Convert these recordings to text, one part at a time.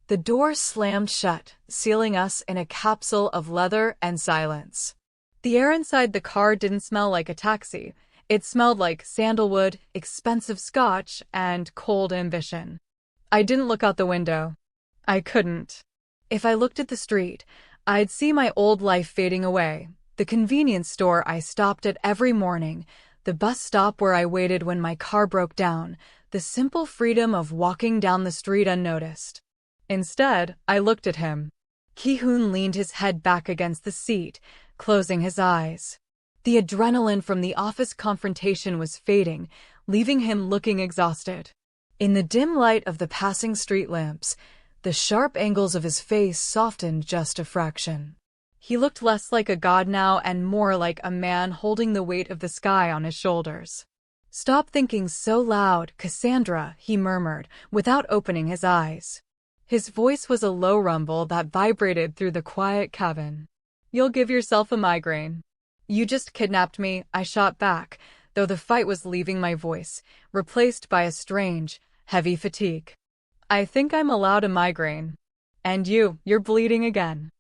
The door slammed shut, sealing us in a capsule of leather and silence. The air inside the car didn't smell like a taxi. It smelled like sandalwood, expensive scotch, and cold ambition. I didn't look out the window. I couldn't. If I looked at the street, I'd see my old life fading away. The convenience store I stopped at every morning, the bus stop where I waited when my car broke down, the simple freedom of walking down the street unnoticed. Instead, I looked at him. Ki-hoon leaned his head back against the seat, closing his eyes. The adrenaline from the office confrontation was fading, leaving him looking exhausted. In the dim light of the passing street lamps, the sharp angles of his face softened just a fraction. He looked less like a god now and more like a man holding the weight of the sky on his shoulders. "Stop thinking so loud, Cassandra," he murmured, without opening his eyes. His voice was a low rumble that vibrated through the quiet cabin. "You'll give yourself a migraine." "You just kidnapped me," I shot back, though the fight was leaving my voice, replaced by a strange, heavy fatigue. "I think I'm allowed a migraine. And you're bleeding again."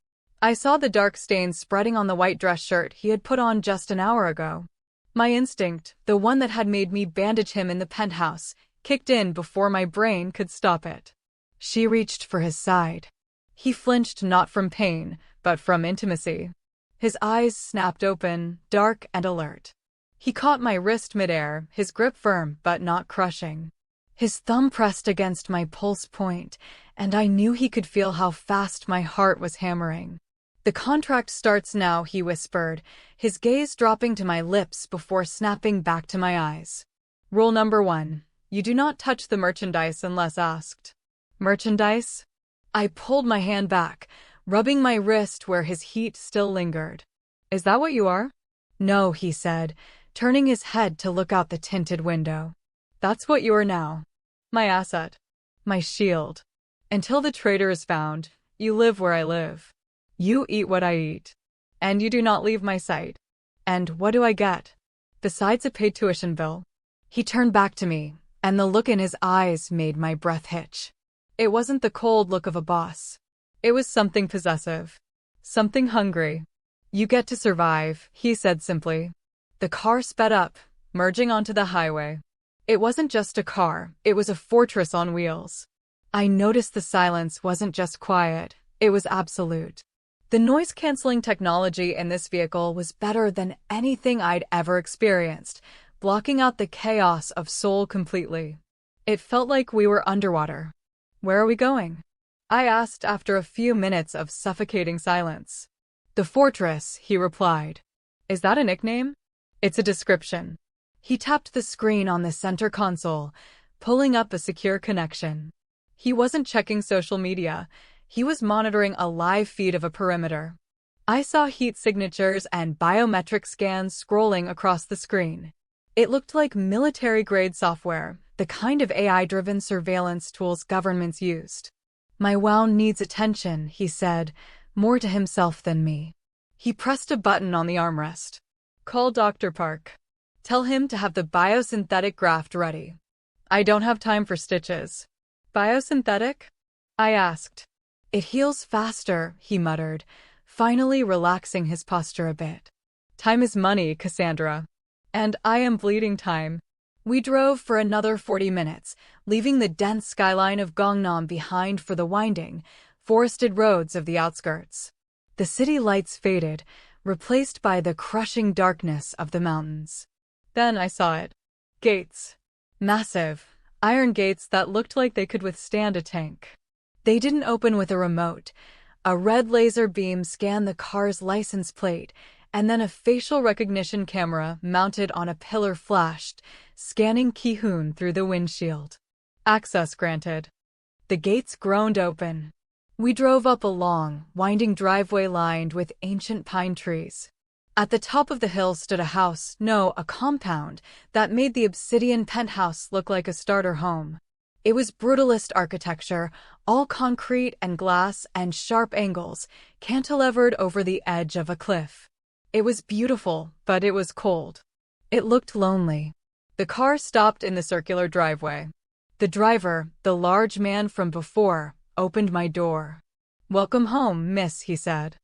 I saw the dark stains spreading on the white dress shirt he had put on just an hour ago. My instinct, the one that had made me bandage him in the penthouse, kicked in before my brain could stop it. She reached for his side. He flinched not from pain, but from intimacy. His eyes snapped open, dark and alert. He caught my wrist midair, his grip firm but not crushing. His thumb pressed against my pulse point, and I knew he could feel how fast my heart was hammering. "The contract starts now," he whispered, his gaze dropping to my lips before snapping back to my eyes. "Rule number 1. You do not touch the merchandise unless asked." "Merchandise?" I pulled my hand back, rubbing my wrist where his heat still lingered. "Is that what you are?" "No," he said, turning his head to look out the tinted window. "That's what you are now. My asset. My shield. Until the traitor is found, you live where I live. You eat what I eat. And you do not leave my sight. And what do I get? Besides a paid tuition bill?" He turned back to me, and the look in his eyes made my breath hitch. It wasn't the cold look of a boss. It was something possessive. Something hungry. "You get to survive," he said simply. The car sped up, merging onto the highway. It wasn't just a car, it was a fortress on wheels. I noticed the silence wasn't just quiet, it was absolute. The noise-canceling technology in this vehicle was better than anything I'd ever experienced, blocking out the chaos of Seoul completely. It felt like we were underwater. "Where are we going?" I asked after a few minutes of suffocating silence. "The fortress," he replied. "Is that a nickname?" "It's a description." He tapped the screen on the center console, pulling up a secure connection. He wasn't checking social media. He was monitoring a live feed of a perimeter. I saw heat signatures and biometric scans scrolling across the screen. It looked like military-grade software, the kind of AI-driven surveillance tools governments used. "My wound needs attention," he said, more to himself than me. He pressed a button on the armrest. "Call Dr. Park. Tell him to have the biosynthetic graft ready. I don't have time for stitches." "Biosynthetic?" I asked. "It heals faster," he muttered, finally relaxing his posture a bit. "Time is money, Cassandra. And I am bleeding time." We drove for another 40 minutes, leaving the dense skyline of Gangnam behind for the winding, forested roads of the outskirts. The city lights faded, replaced by the crushing darkness of the mountains. Then I saw it. Gates. Massive, iron gates that looked like they could withstand a tank. They didn't open with a remote. A red laser beam scanned the car's license plate, and then a facial recognition camera mounted on a pillar flashed, scanning Ki-hoon through the windshield. "Access granted." The gates groaned open. We drove up a long, winding driveway lined with ancient pine trees. At the top of the hill stood a house, no, a compound, that made the obsidian penthouse look like a starter home. It was brutalist architecture, all concrete and glass and sharp angles, cantilevered over the edge of a cliff. It was beautiful, but it was cold. It looked lonely. The car stopped in the circular driveway. The driver, the large man from before, opened my door. "Welcome home, miss," he said.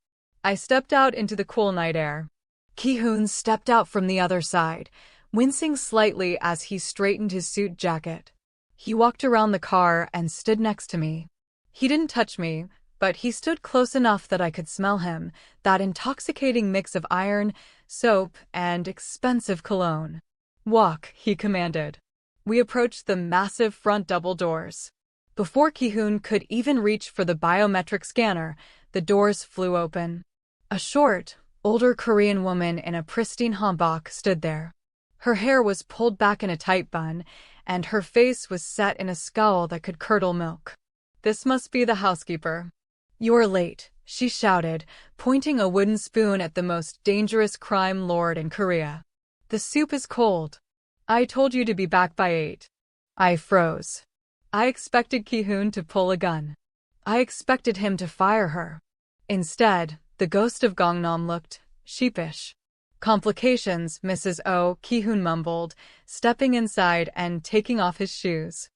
I stepped out into the cool night air. Ki-hoon stepped out from the other side, wincing slightly as he straightened his suit jacket. He walked around the car and stood next to me. He didn't touch me, but he stood close enough that I could smell him, that intoxicating mix of iron, soap, and expensive cologne. "Walk," he commanded. We approached the massive front double doors. Before Ki-hoon could even reach for the biometric scanner, the doors flew open. A short, older Korean woman in a pristine hanbok stood there. Her hair was pulled back in a tight bun, and her face was set in a scowl that could curdle milk. "This must be the housekeeper." "You're late," she shouted, pointing a wooden spoon at the most dangerous crime lord in Korea. "The soup is cold. I told you to be back by 8. I froze. I expected Ki-hoon to pull a gun. I expected him to fire her. Instead, the Ghost of Gangnam looked sheepish. "Complications, Mrs. O," Ki-hoon mumbled, stepping inside and taking off his shoes.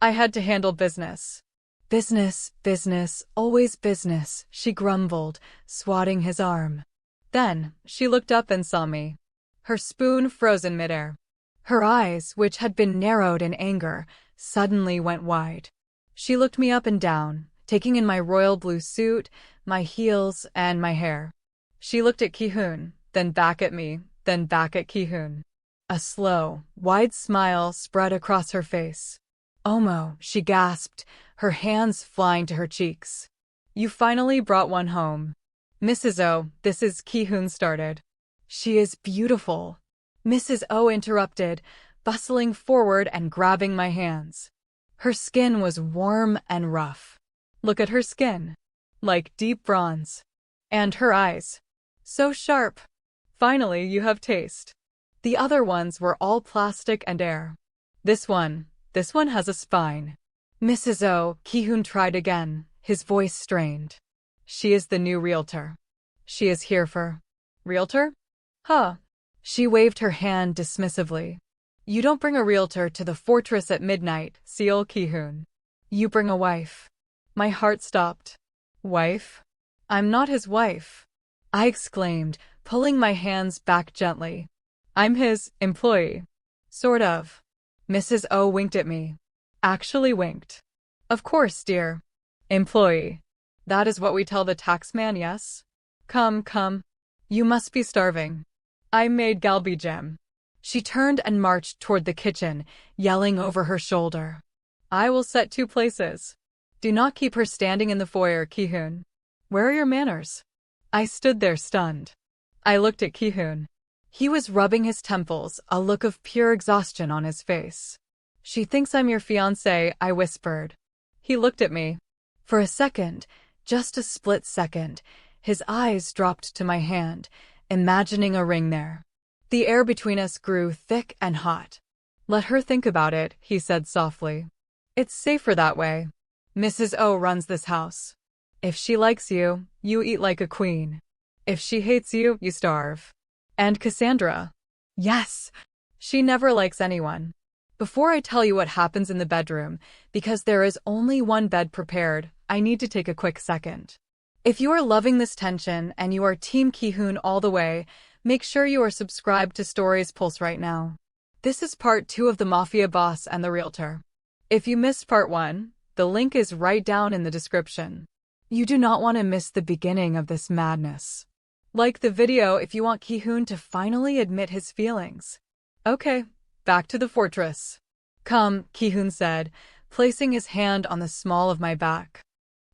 "I had to handle business." "Business, business, always business," she grumbled, swatting his arm. Then, she looked up and saw me. Her spoon froze in midair. Her eyes, which had been narrowed in anger, suddenly went wide. She looked me up and down, taking in my royal blue suit, my heels, and my hair. She looked at Ki-hoon, then back at me, then back at Ki-hoon. A slow, wide smile spread across her face. "Omo," she gasped, her hands flying to her cheeks. "You finally brought one home." "Mrs. O," this is Ki-hoon started. "She is beautiful," Mrs. O interrupted, bustling forward and grabbing my hands. Her skin was warm and rough. Look at her skin. Like deep bronze. And her eyes. So sharp. Finally, you have taste. The other ones were all plastic and air. This one has a spine." "Mrs. O," Ki-hoon tried again, his voice strained. "She is the new realtor. She is here for..." "Realtor? Huh." She waved her hand dismissively. "You don't bring a realtor to the fortress at midnight, Seol Ki-hoon. You bring a wife." My heart stopped. "Wife? I'm not his wife," I exclaimed, pulling my hands back gently. "I'm his employee." "Sort of." Mrs. O winked at me. Actually winked. "Of course, dear. Employee. That is what we tell the taxman, yes? Come. You must be starving. I made galbi jam." She turned and marched toward the kitchen, yelling over her shoulder. "I will set 2 places. Do not keep her standing in the foyer, Ki-hoon. Where are your manners?" I stood there stunned. I looked at Ki-hoon. He was rubbing his temples, a look of pure exhaustion on his face. "She thinks I'm your fiancé," I whispered. He looked at me. For a second, just a split second, his eyes dropped to my hand, imagining a ring there. The air between us grew thick and hot. "Let her think about it," he said softly. "It's safer that way. Mrs. O runs this house. If she likes you, you eat like a queen. If she hates you, you starve. And Cassandra? Yes, she never likes anyone." Before I tell you what happens in the bedroom, because there is only one bed prepared, I need to take a quick second. If you are loving this tension and you are Team Ki-hoon all the way, make sure you are subscribed to Stories Pulse right now. This is part 2 of the Mafia Boss and the Realtor. If you missed part 1, the link is right down in the description. You do not want to miss the beginning of this madness. Like the video if you want Ki-hoon to finally admit his feelings. Okay, back to the fortress. "Come," Ki-hoon said, placing his hand on the small of my back.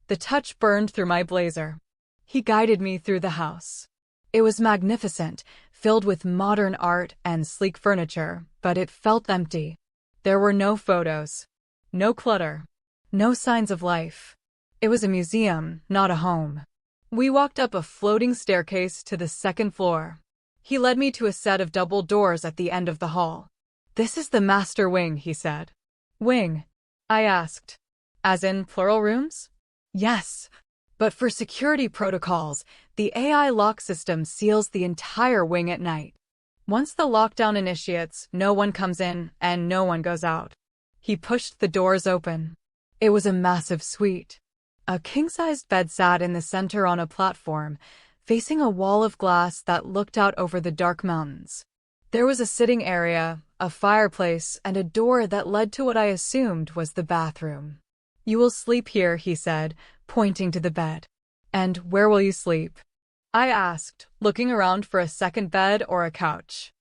The touch burned through my blazer. He guided me through the house. It was magnificent, filled with modern art and sleek furniture, but it felt empty. There were no photos. No clutter. No signs of life. It was a museum, not a home. We walked up a floating staircase to the 2nd floor. He led me to a set of double doors at the end of the hall. "This is the master wing," he said. "Wing?" I asked. "As in plural rooms?" "Yes. But for security protocols, the AI lock system seals the entire wing at night. Once the lockdown initiates, no one comes in and no one goes out." He pushed the doors open. It was a massive suite. A king-sized bed sat in the center on a platform, facing a wall of glass that looked out over the dark mountains. There was a sitting area, a fireplace, and a door that led to what I assumed was the bathroom. "You will sleep here," he said, pointing to the bed. "And where will you sleep?" I asked, looking around for a second bed or a couch.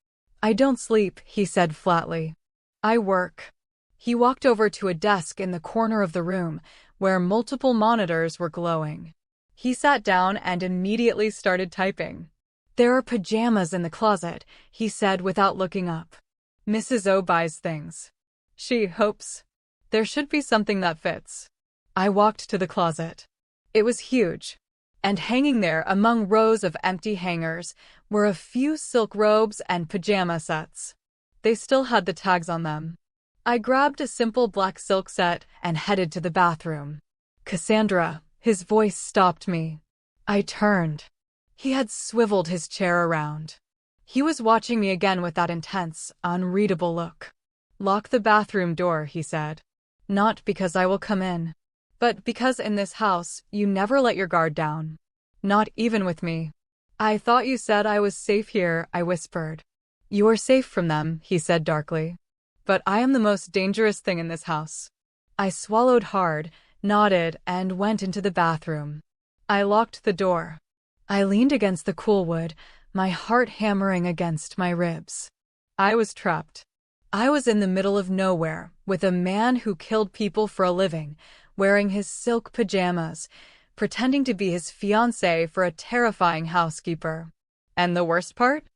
"I don't sleep," he said flatly. "I work." He walked over to a desk in the corner of the room, where multiple monitors were glowing. He sat down and immediately started typing. "There are pajamas in the closet," he said without looking up. "Mrs. O buys things. She hopes there should be something that fits." I walked to the closet. It was huge, and hanging there among rows of empty hangers were a few silk robes and pajama sets. They still had the tags on them. I grabbed a simple black silk set and headed to the bathroom. "Cassandra," his voice stopped me. I turned. He had swiveled his chair around. He was watching me again with that intense, unreadable look. "Lock the bathroom door," he said. "Not because I will come in, but because in this house you never let your guard down. Not even with me." "I thought you said I was safe here," I whispered. "You are safe from them," he said darkly. "But I am the most dangerous thing in this house." I swallowed hard, nodded, and went into the bathroom. I locked the door. I leaned against the cool wood, my heart hammering against my ribs. I was trapped. I was in the middle of nowhere, with a man who killed people for a living, wearing his silk pajamas, pretending to be his fiancée for a terrifying housekeeper. And the worst part?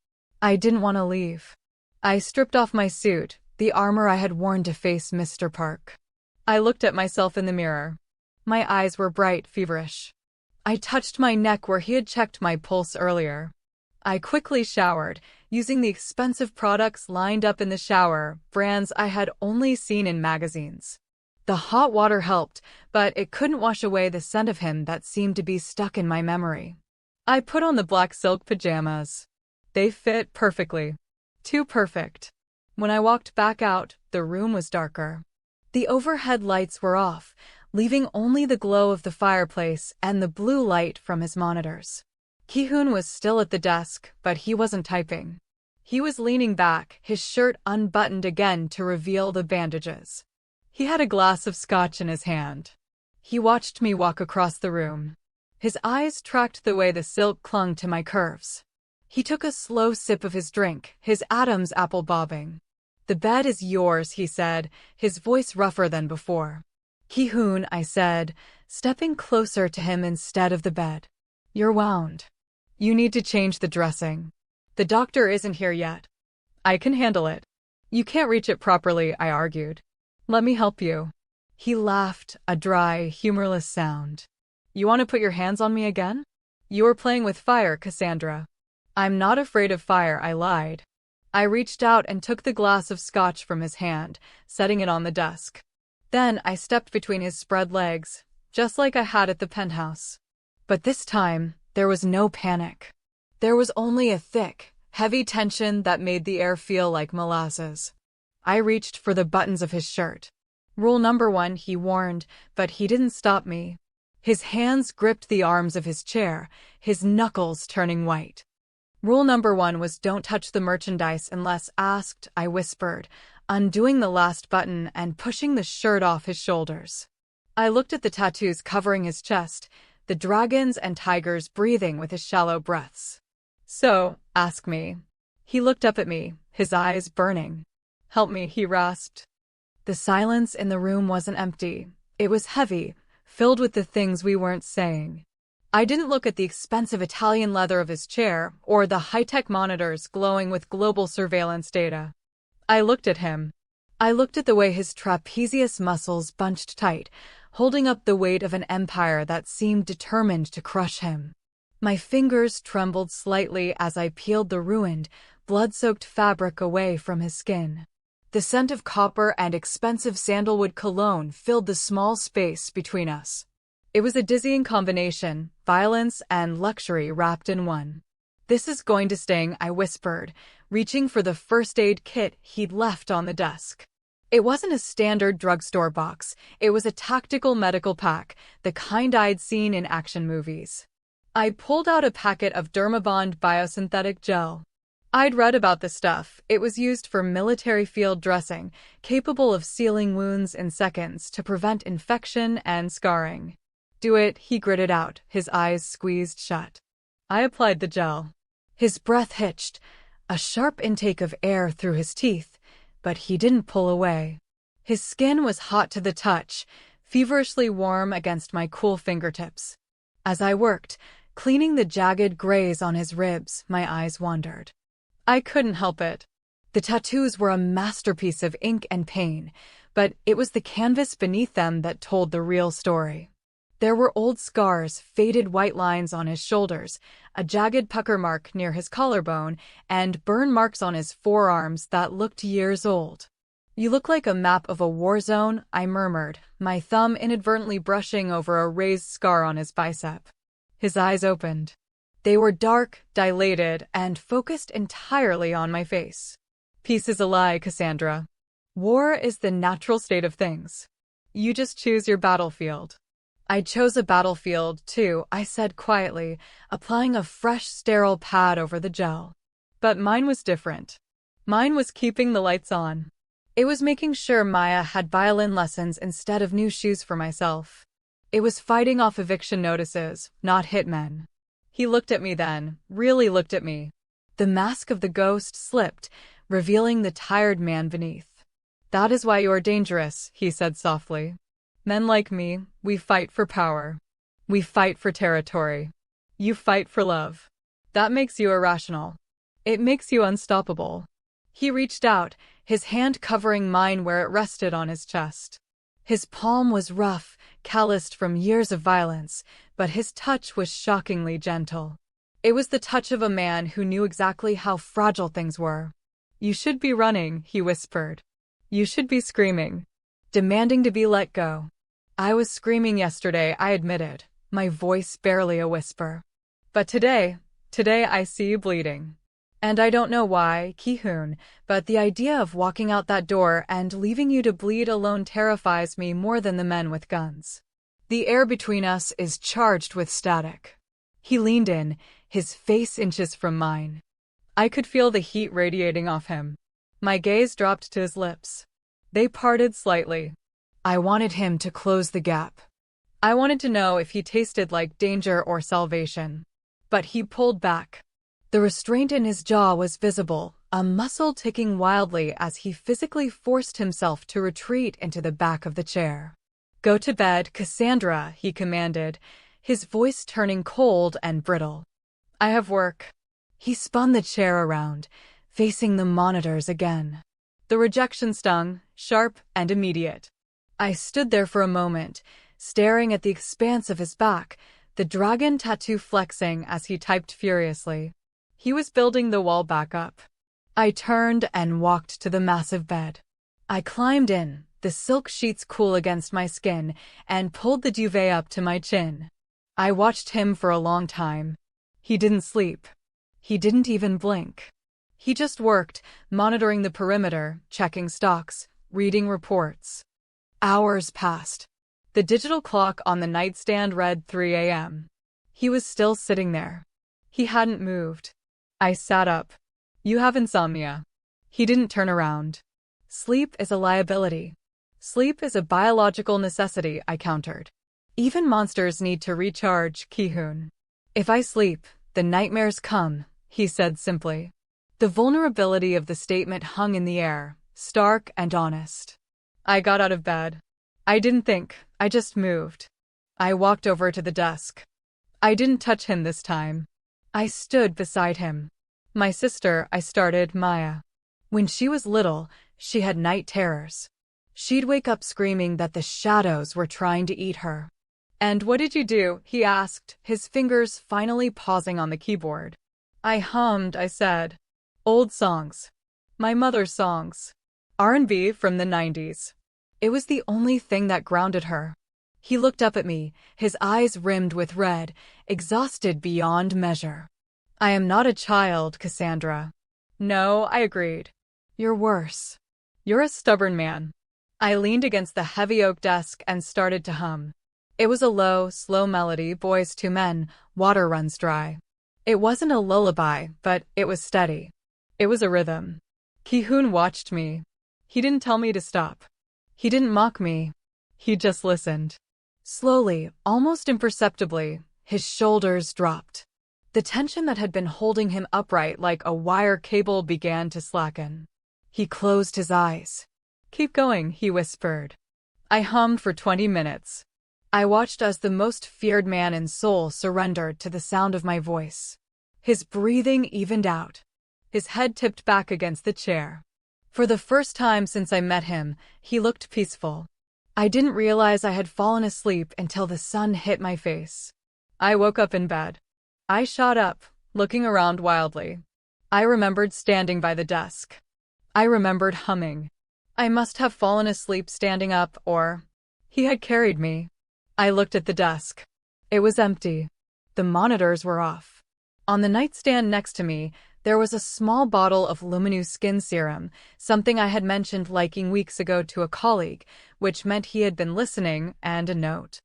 I didn't want to leave. I stripped off my suit, the armor I had worn to face Mr. Park. I looked at myself in the mirror. My eyes were bright, feverish. I touched my neck where he had checked my pulse earlier. I quickly showered, using the expensive products lined up in the shower, brands I had only seen in magazines. The hot water helped, but it couldn't wash away the scent of him that seemed to be stuck in my memory. I put on the black silk pajamas. They fit perfectly. Too perfect. When I walked back out, the room was darker. The overhead lights were off, leaving only the glow of the fireplace and the blue light from his monitors. Ki-hoon was still at the desk, but he wasn't typing. He was leaning back, his shirt unbuttoned again to reveal the bandages. He had a glass of scotch in his hand. He watched me walk across the room. His eyes tracked the way the silk clung to my curves. He took a slow sip of his drink, his Adam's apple bobbing. "The bed is yours," he said, his voice rougher than before. "Ki-hoon," I said, stepping closer to him instead of the bed. "You're wound. You need to change the dressing. The doctor isn't here yet." "I can handle it." "You can't reach it properly," I argued. "Let me help you." He laughed, a dry, humorless sound. "You want to put your hands on me again? You are playing with fire, Cassandra." "I'm not afraid of fire," I lied. I reached out and took the glass of scotch from his hand, setting it on the desk. Then I stepped between his spread legs, just like I had at the penthouse. But this time, there was no panic. There was only a thick, heavy tension that made the air feel like molasses. I reached for the buttons of his shirt. "Rule number 1, he warned, but he didn't stop me. His hands gripped the arms of his chair, his knuckles turning white. "Rule number 1 was don't touch the merchandise unless asked," I whispered, undoing the last button and pushing the shirt off his shoulders. I looked at the tattoos covering his chest, the dragons and tigers breathing with his shallow breaths. "So, ask me." He looked up at me, his eyes burning. "Help me," he rasped. The silence in the room wasn't empty. It was heavy, filled with the things we weren't saying. I didn't look at the expensive Italian leather of his chair or the high-tech monitors glowing with global surveillance data. I looked at him. I looked at the way his trapezius muscles bunched tight, holding up the weight of an empire that seemed determined to crush him. My fingers trembled slightly as I peeled the ruined, blood-soaked fabric away from his skin. The scent of copper and expensive sandalwood cologne filled the small space between us. It was a dizzying combination, violence and luxury wrapped in one. "This is going to sting," I whispered, reaching for the first aid kit he'd left on the desk. It wasn't a standard drugstore box. It was a tactical medical pack, the kind I'd seen in action movies. I pulled out a packet of Dermabond biosynthetic gel. I'd read about the stuff. It was used for military field dressing, capable of sealing wounds in seconds to prevent infection and scarring. Do it, he gritted out, his eyes squeezed shut. I applied the gel. His breath hitched, a sharp intake of air through his teeth, but he didn't pull away. His skin was hot to the touch, feverishly warm against my cool fingertips. As I worked, cleaning the jagged graze on his ribs, my eyes wandered. I couldn't help it. The tattoos were a masterpiece of ink and pain, but it was the canvas beneath them that told the real story. There were old scars, faded white lines on his shoulders, a jagged pucker mark near his collarbone, and burn marks on his forearms that looked years old. You look like a map of a war zone, I murmured, my thumb inadvertently brushing over a raised scar on his bicep. His eyes opened. They were dark, dilated, and focused entirely on my face. Peace is a lie, Cassandra. War is the natural state of things. You just choose your battlefield. I chose a battlefield, too, I said quietly, applying a fresh, sterile pad over the gel. But mine was different. Mine was keeping the lights on. It was making sure Maya had violin lessons instead of new shoes for myself. It was fighting off eviction notices, not hitmen. He looked at me then, really looked at me. The mask of the ghost slipped, revealing the tired man beneath. That is why you are dangerous, he said softly. Men like me, we fight for power. We fight for territory. You fight for love. That makes you irrational. It makes you unstoppable. He reached out, his hand covering mine where it rested on his chest. His palm was rough, calloused from years of violence, but his touch was shockingly gentle. It was the touch of a man who knew exactly how fragile things were. You should be running, he whispered. You should be screaming, demanding to be let go. I was screaming yesterday, I admitted, my voice barely a whisper. But today I see you bleeding. And I don't know why, Ki-hoon, but the idea of walking out that door and leaving you to bleed alone terrifies me more than the men with guns. The air between us is charged with static. He leaned in, his face inches from mine. I could feel the heat radiating off him. My gaze dropped to his lips. They parted slightly. I wanted him to close the gap. I wanted to know if he tasted like danger or salvation. But he pulled back. The restraint in his jaw was visible, a muscle ticking wildly as he physically forced himself to retreat into the back of the chair. Go to bed, Cassandra, he commanded, his voice turning cold and brittle. I have work. He spun the chair around, facing the monitors again. The rejection stung, sharp and immediate. I stood there for a moment, staring at the expanse of his back, the dragon tattoo flexing as he typed furiously. He was building the wall back up. I turned and walked to the massive bed. I climbed in, the silk sheets cool against my skin, and pulled the duvet up to my chin. I watched him for a long time. He didn't sleep. He didn't even blink. He just worked, monitoring the perimeter, checking stocks, reading reports. Hours passed. The digital clock on the nightstand read 3 a.m. He was still sitting there. He hadn't moved. I sat up. You have insomnia. He didn't turn around. Sleep is a liability. Sleep is a biological necessity, I countered. Even monsters need to recharge, Ki-hoon. If I sleep, the nightmares come, he said simply. The vulnerability of the statement hung in the air, stark and honest. I got out of bed. I didn't think, I just moved. I walked over to the desk. I didn't touch him this time. I stood beside him. My sister, I started, Maya. When she was little, she had night terrors. She'd wake up screaming that the shadows were trying to eat her. And what did you do? He asked, his fingers finally pausing on the keyboard. I hummed, I said. Old songs. My mother's songs. R&B from the 90s. It was the only thing that grounded her. He looked up at me, his eyes rimmed with red, exhausted beyond measure. I am not a child, Cassandra. No, I agreed. You're worse. You're a stubborn man. I leaned against the heavy oak desk and started to hum. It was a low, slow melody, Boys to Men, Water Runs Dry. It wasn't a lullaby, but it was steady. It was a rhythm. Ki-hoon watched me. He didn't tell me to stop. He didn't mock me. He just listened. Slowly, almost imperceptibly, his shoulders dropped. The tension that had been holding him upright like a wire cable began to slacken. He closed his eyes. "Keep going," he whispered. I hummed for 20 minutes. I watched as the most feared man in Seoul surrendered to the sound of my voice. His breathing evened out. His head tipped back against the chair. For the first time since I met him, he looked peaceful. I didn't realize I had fallen asleep until the sun hit my face. I woke up in bed. I shot up, looking around wildly. I remembered standing by the desk. I remembered humming. I must have fallen asleep standing up, or he had carried me. I looked at the desk. It was empty. The monitors were off. On the nightstand next to me, there was a small bottle of Luminous skin serum, something I had mentioned liking weeks ago to a colleague, which meant he had been listening, and a note.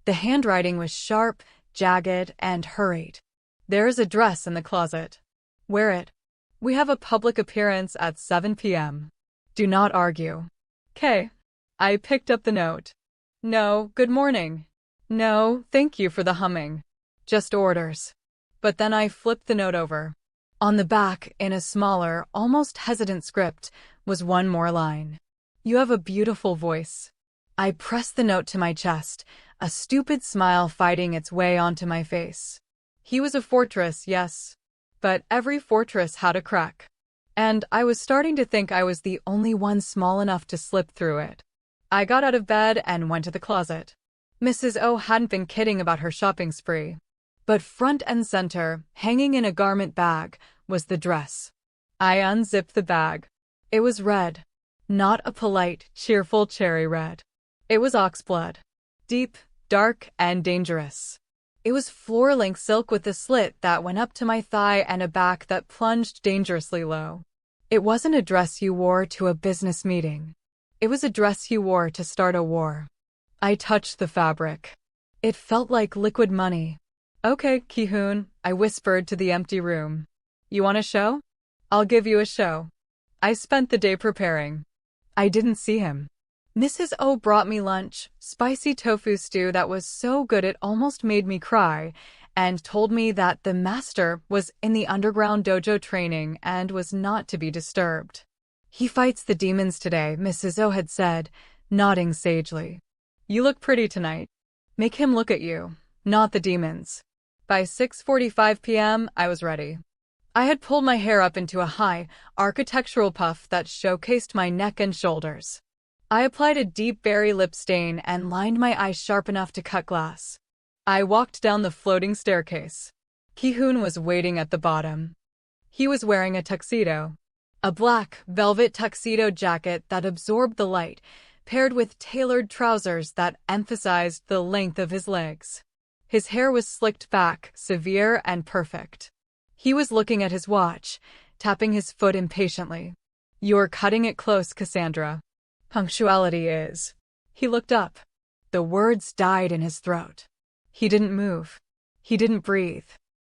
The handwriting was sharp, jagged, and hurried. "There's a dress in the closet. Wear it. We have a public appearance at 7 p.m. Do not argue." "'Kay." I picked up the note. "No, good morning. No, thank you for the humming. Just orders." But then I flipped the note over. On the back, in a smaller, almost hesitant script, was one more line. "You have a beautiful voice." I pressed the note to my chest, a stupid smile fighting its way onto my face. He was a fortress, yes. But every fortress had a crack. And I was starting to think I was the only one small enough to slip through it. I got out of bed and went to the closet. Mrs. O hadn't been kidding about her shopping spree. But front and center, hanging in a garment bag, was the dress. I unzipped the bag. It was red. Not a polite, cheerful cherry red. It was oxblood. Deep, dark, and dangerous. It was floor-length silk with a slit that went up to my thigh and a back that plunged dangerously low. It wasn't a dress you wore to a business meeting. It was a dress you wore to start a war. I touched the fabric. It felt like liquid money. "Okay, Ki-hoon," I whispered to the empty room. "You want a show? I'll give you a show." I spent the day preparing. I didn't see him. Mrs. O brought me lunch, spicy tofu stew that was so good it almost made me cry, and told me that the master was in the underground dojo training and was not to be disturbed. "He fights the demons today," Mrs. O had said, nodding sagely. "You look pretty tonight. Make him look at you, not the demons." By 6:45 p.m., I was ready. I had pulled my hair up into a high, architectural puff that showcased my neck and shoulders. I applied a deep berry lip stain and lined my eyes sharp enough to cut glass. I walked down the floating staircase. Ki-hoon was waiting at the bottom. He was wearing a tuxedo. A black, velvet tuxedo jacket that absorbed the light, paired with tailored trousers that emphasized the length of his legs. His hair was slicked back, severe and perfect. He was looking at his watch, tapping his foot impatiently. "You're cutting it close, Cassandra. Punctuality is." He looked up. The words died in his throat. He didn't move. He didn't breathe.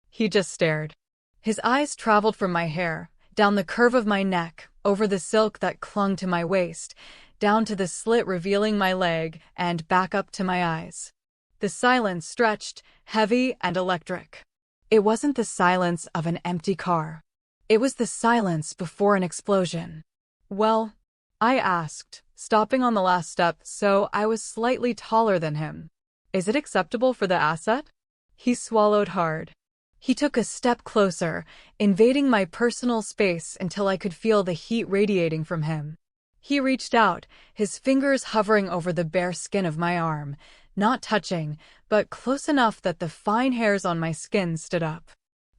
He just stared. His eyes traveled from my hair, down the curve of my neck, over the silk that clung to my waist, down to the slit revealing my leg, and back up to my eyes. The silence stretched, heavy and electric. It wasn't the silence of an empty car. It was the silence before an explosion. "Well?" I asked, stopping on the last step so I was slightly taller than him. "Is it acceptable for the asset?" He swallowed hard. He took a step closer, invading my personal space until I could feel the heat radiating from him. He reached out, his fingers hovering over the bare skin of my arm, not touching, but close enough that the fine hairs on my skin stood up.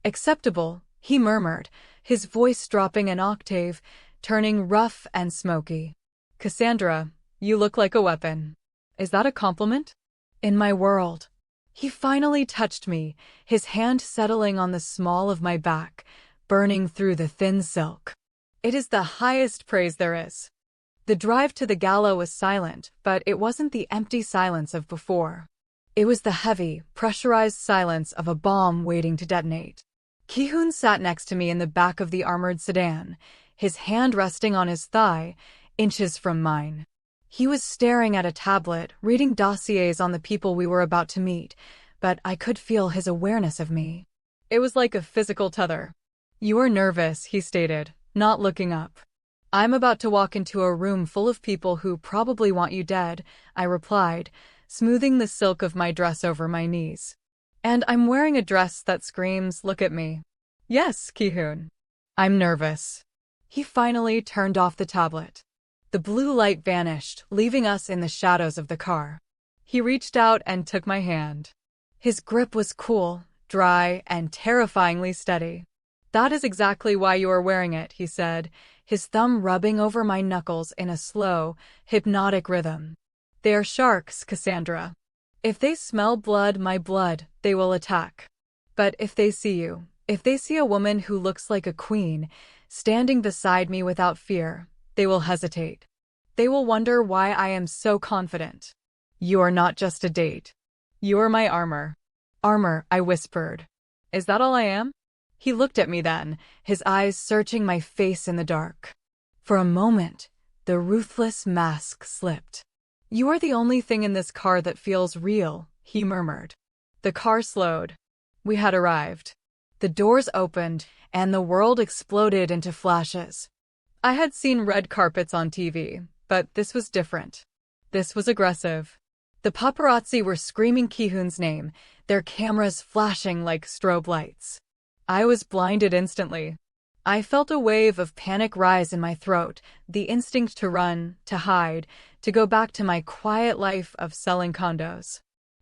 "Acceptable," he murmured, his voice dropping an octave, turning rough and smoky. "Cassandra, you look like a weapon." "Is that a compliment?" "In my world." He finally touched me, his hand settling on the small of my back, burning through the thin silk. "It is the highest praise there is." The drive to the gala was silent, but it wasn't the empty silence of before. It was the heavy, pressurized silence of a bomb waiting to detonate. Ki-hoon sat next to me in the back of the armored sedan, his hand resting on his thigh, inches from mine. He was staring at a tablet, reading dossiers on the people we were about to meet, but I could feel his awareness of me. It was like a physical tether. "You are nervous," he stated, not looking up. "I'm about to walk into a room full of people who probably want you dead," I replied, smoothing the silk of my dress over my knees. "And I'm wearing a dress that screams, 'Look at me.'" "Yes, Ki-hoon. I'm nervous." He finally turned off the tablet. The blue light vanished, leaving us in the shadows of the car. He reached out and took my hand. His grip was cool, dry, and terrifyingly steady. "That is exactly why you are wearing it," he said, his thumb rubbing over my knuckles in a slow, hypnotic rhythm. "They are sharks, Cassandra. If they smell blood, my blood, they will attack. But if they see you, if they see a woman who looks like a queen, standing beside me without fear, they will hesitate. They will wonder why I am so confident. You are not just a date. You are my armor." "Armor," I whispered. "Is that all I am?" He looked at me then, his eyes searching my face in the dark. For a moment, the ruthless mask slipped. "You are the only thing in this car that feels real," he murmured. The car slowed. We had arrived. The doors opened, and the world exploded into flashes. I had seen red carpets on TV, but this was different. This was aggressive. The paparazzi were screaming Ki-hoon's name, their cameras flashing like strobe lights. I was blinded instantly. I felt a wave of panic rise in my throat, the instinct to run, to hide, to go back to my quiet life of selling condos.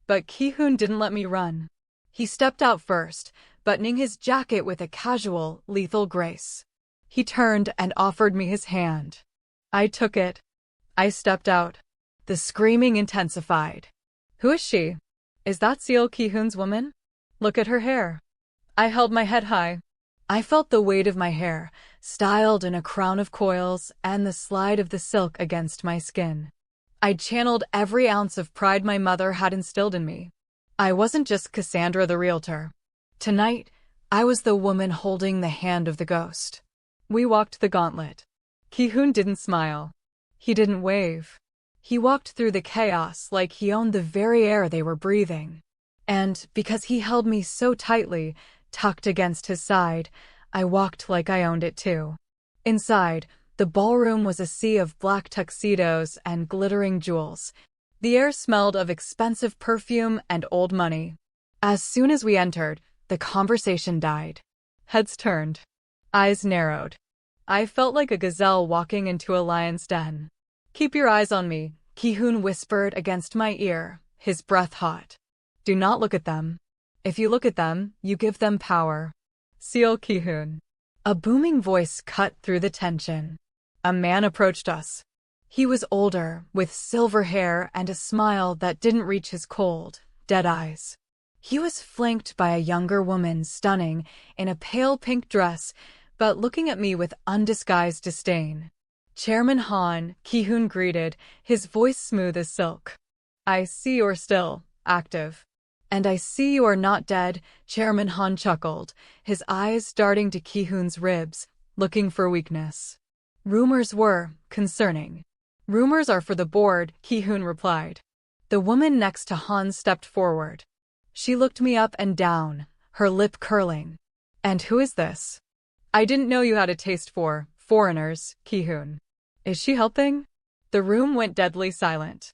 But Ki-hoon didn't let me run. He stepped out first, buttoning his jacket with a casual, lethal grace. He turned and offered me his hand. I took it. I stepped out. The screaming intensified. "Who is she? Is that Seol Ki-hoon's woman? Look at her hair." I held my head high. I felt the weight of my hair, styled in a crown of coils, and the slide of the silk against my skin. I channeled every ounce of pride my mother had instilled in me. I wasn't just Cassandra the Realtor. Tonight, I was the woman holding the hand of the ghost. We walked the gauntlet. Ki-hoon didn't smile. He didn't wave. He walked through the chaos like he owned the very air they were breathing. And because he held me so tightly, tucked against his side, I walked like I owned it too. Inside, the ballroom was a sea of black tuxedos and glittering jewels. The air smelled of expensive perfume and old money. As soon as we entered, the conversation died. Heads turned. Eyes narrowed. I felt like a gazelle walking into a lion's den. "Keep your eyes on me," Ki-hoon whispered against my ear, his breath hot. "Do not look at them. If you look at them, you give them power." Seol Ki-hoon. A booming voice cut through the tension. A man approached us. He was older, with silver hair and a smile that didn't reach his cold, dead eyes. He was flanked by a younger woman, stunning, in a pale pink dress, but looking at me with undisguised disdain. "Chairman Han," Ki-hoon greeted, his voice smooth as silk. "I see you're still active." "And I see you are not dead," Chairman Han chuckled, his eyes darting to Ki-hoon's ribs, looking for weakness. "Rumors were concerning." "Rumors are for the board," Ki-hoon replied. The woman next to Han stepped forward. She looked me up and down, her lip curling. "And who is this?" "I didn't know you had a taste for foreigners, Ki-hoon." "Is she helping?" The room went deadly silent.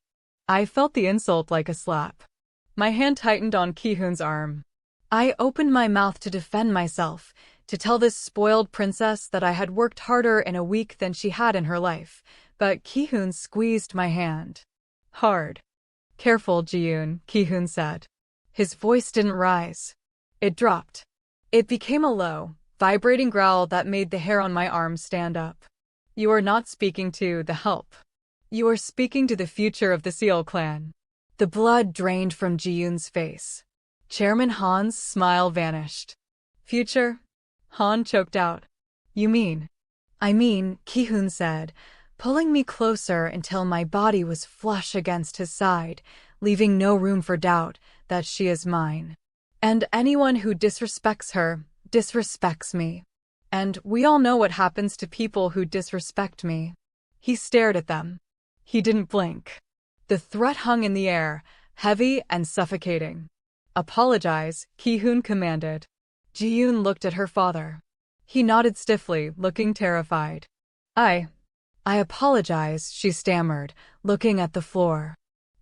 I felt the insult like a slap. My hand tightened on Ki-hoon's arm. I opened my mouth to defend myself, to tell this spoiled princess that I had worked harder in a week than she had in her life, but Ki-hoon squeezed my hand. Hard. "Careful, Ji-yoon," Ki-hoon said. His voice didn't rise. It dropped. It became a low, vibrating growl that made the hair on my arm stand up. "You are not speaking to the help. You are speaking to the future of the Seol clan." The blood drained from Ji-yoon's face. Chairman Han's smile vanished. "Future?" Han choked out. "You mean?" "I mean," Ki-hoon said, pulling me closer until my body was flush against his side, leaving no room for doubt that she is mine. And anyone who disrespects her disrespects me. And we all know what happens to people who disrespect me. He stared at them. He didn't blink. The threat hung in the air, heavy and suffocating. Apologize, Ki-hoon commanded. Ji-yoon looked at her father. He nodded stiffly, looking terrified. I apologize, she stammered, looking at the floor.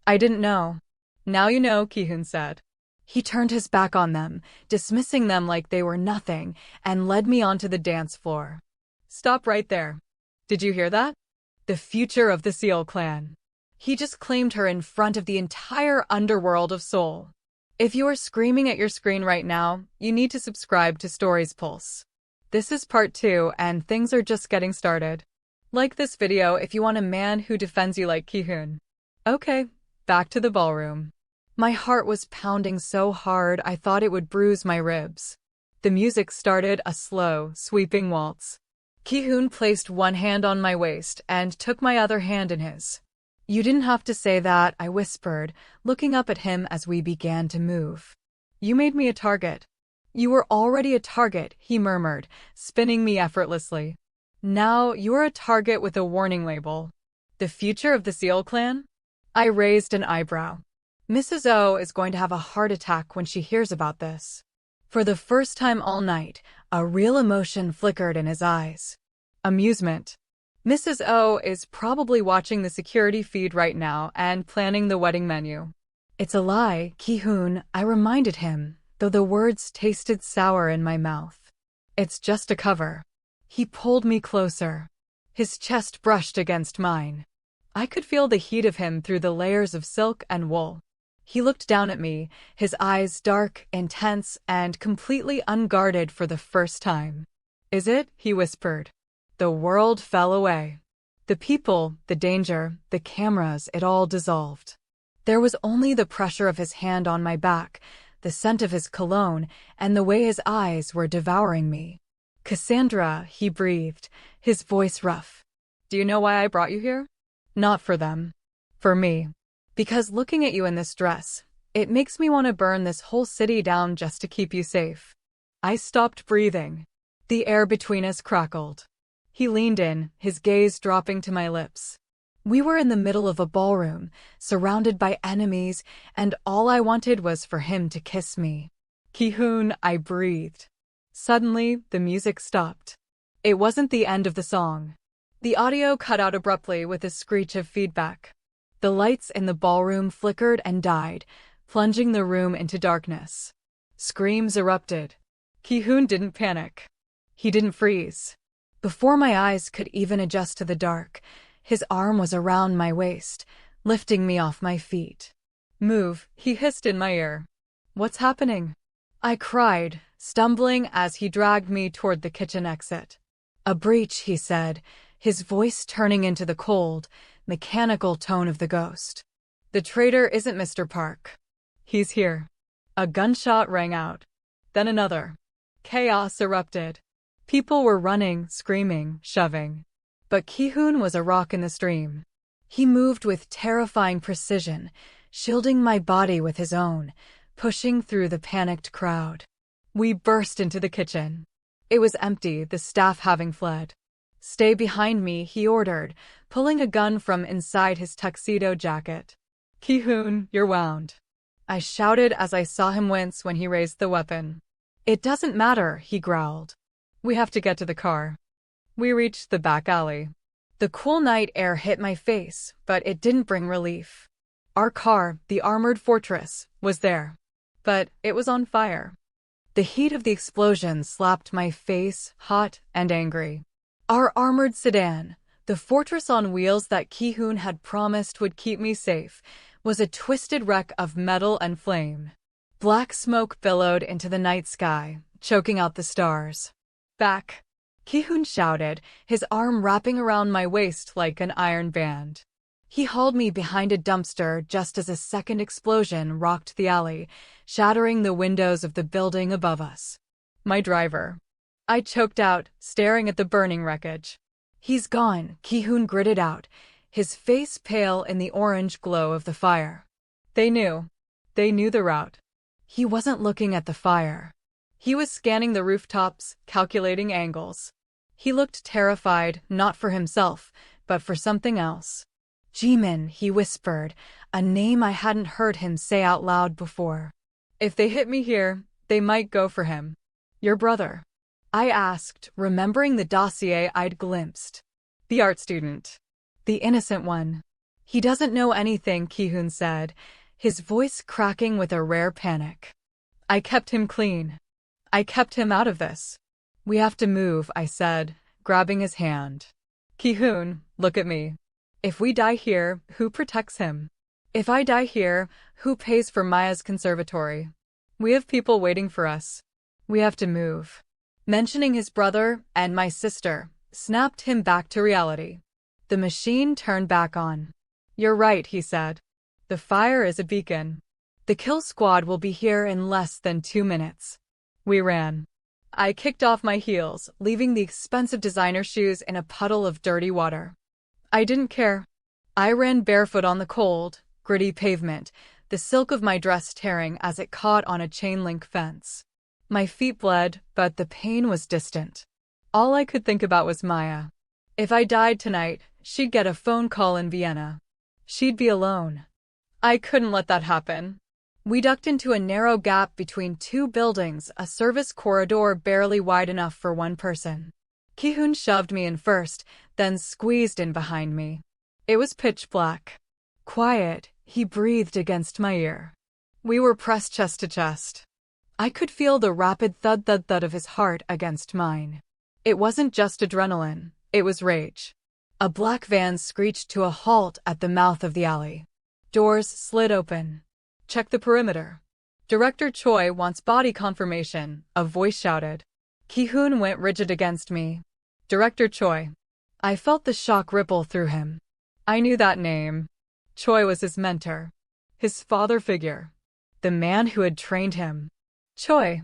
I didn't know. Now you know, Ki-hoon said. He turned his back on them, dismissing them like they were nothing, and led me onto the dance floor. Stop right there. Did you hear that? The future of the Seol clan. He just claimed her in front of the entire underworld of Seoul. If you are screaming at your screen right now, you need to subscribe to Stories Pulse. This is part 2, and things are just getting started. Like this video if you want a man who defends you like Ki-hoon. Okay, back to the ballroom. My heart was pounding so hard I thought it would bruise my ribs. The music started a slow, sweeping waltz. Ki-hoon placed one hand on my waist and took my other hand in his. You didn't have to say that, I whispered, looking up at him as we began to move. You made me a target. You were already a target, he murmured, spinning me effortlessly. Now you're a target with a warning label. The future of the Seol clan? I raised an eyebrow. Mrs. O is going to have a heart attack when she hears about this. For the first time all night, a real emotion flickered in his eyes. Amusement. Mrs. O is probably watching the security feed right now and planning the wedding menu. It's a lie, Ki-hoon, I reminded him, though the words tasted sour in my mouth. It's just a cover. He pulled me closer. His chest brushed against mine. I could feel the heat of him through the layers of silk and wool. He looked down at me, his eyes dark, intense, and completely unguarded for the first time. Is it? He whispered. The world fell away. The people, the danger, the cameras, it all dissolved. There was only the pressure of his hand on my back, the scent of his cologne, and the way his eyes were devouring me. Cassandra, he breathed, his voice rough. Do you know why I brought you here? Not for them. For me. Because looking at you in this dress, it makes me want to burn this whole city down just to keep you safe. I stopped breathing. The air between us crackled. He leaned in, his gaze dropping to my lips. We were in the middle of a ballroom, surrounded by enemies, and all I wanted was for him to kiss me. Ki-hoon, I breathed. Suddenly, the music stopped. It wasn't the end of the song. The audio cut out abruptly with a screech of feedback. The lights in the ballroom flickered and died, plunging the room into darkness. Screams erupted. Ki-hoon didn't panic. He didn't freeze. Before my eyes could even adjust to the dark, his arm was around my waist, lifting me off my feet. Move, he hissed in my ear. What's happening? I cried, stumbling as he dragged me toward the kitchen exit. A breach, he said, his voice turning into the cold, mechanical tone of the ghost. The traitor isn't Mr. Park. He's here. A gunshot rang out. Then another. Chaos erupted. People were running, screaming, shoving. But Ki-hoon was a rock in the stream. He moved with terrifying precision, shielding my body with his own, pushing through the panicked crowd. We burst into the kitchen. It was empty, the staff having fled. Stay behind me, he ordered, pulling a gun from inside his tuxedo jacket. Ki-hoon, you're wound. I shouted as I saw him wince when he raised the weapon. It doesn't matter, he growled. We have to get to the car. We reached the back alley. The cool night air hit my face, but it didn't bring relief. Our car, the armored fortress, was there. But it was on fire. The heat of the explosion slapped my face, hot and angry. Our armored sedan, the fortress on wheels that Ki-hoon had promised would keep me safe, was a twisted wreck of metal and flame. Black smoke billowed into the night sky, choking out the stars. Back! Ki-hoon shouted, his arm wrapping around my waist like an iron band. He hauled me behind a dumpster just as a second explosion rocked the alley, shattering the windows of the building above us. My driver. I choked out, staring at the burning wreckage. He's gone, Ki-hoon gritted out, his face pale in the orange glow of the fire. They knew. They knew the route. He wasn't looking at the fire. He was scanning the rooftops, calculating angles. He looked terrified, not for himself, but for something else. Jimin, he whispered, a name I hadn't heard him say out loud before. If they hit me here, they might go for him. Your brother? I asked, remembering the dossier I'd glimpsed. The art student. The innocent one. He doesn't know anything, Ki-hoon said, his voice cracking with a rare panic. I kept him clean. I kept him out of this. We have to move, I said, grabbing his hand. Ki-hoon, look at me. If we die here, who protects him? If I die here, who pays for Maya's conservatory? We have people waiting for us. We have to move. Mentioning his brother and my sister snapped him back to reality. The machine turned back on. You're right, he said. The fire is a beacon. The kill squad will be here in less than 2 minutes. We ran. I kicked off my heels, leaving the expensive designer shoes in a puddle of dirty water. I didn't care. I ran barefoot on the cold, gritty pavement, the silk of my dress tearing as it caught on a chain-link fence. My feet bled, but the pain was distant. All I could think about was Maya. If I died tonight, she'd get a phone call in Vienna. She'd be alone. I couldn't let that happen. We ducked into a narrow gap between 2 buildings, a service corridor barely wide enough for 1 person. Ki-hoon shoved me in first, then squeezed in behind me. It was pitch black. Quiet, he breathed against my ear. We were pressed chest to chest. I could feel the rapid thud-thud-thud of his heart against mine. It wasn't just adrenaline, it was rage. A black van screeched to a halt at the mouth of the alley. Doors slid open. Check the perimeter. Director Choi wants body confirmation, a voice shouted. Ki-hoon went rigid against me. Director Choi. I felt the shock ripple through him. I knew that name. Choi was his mentor. His father figure. The man who had trained him. Choi.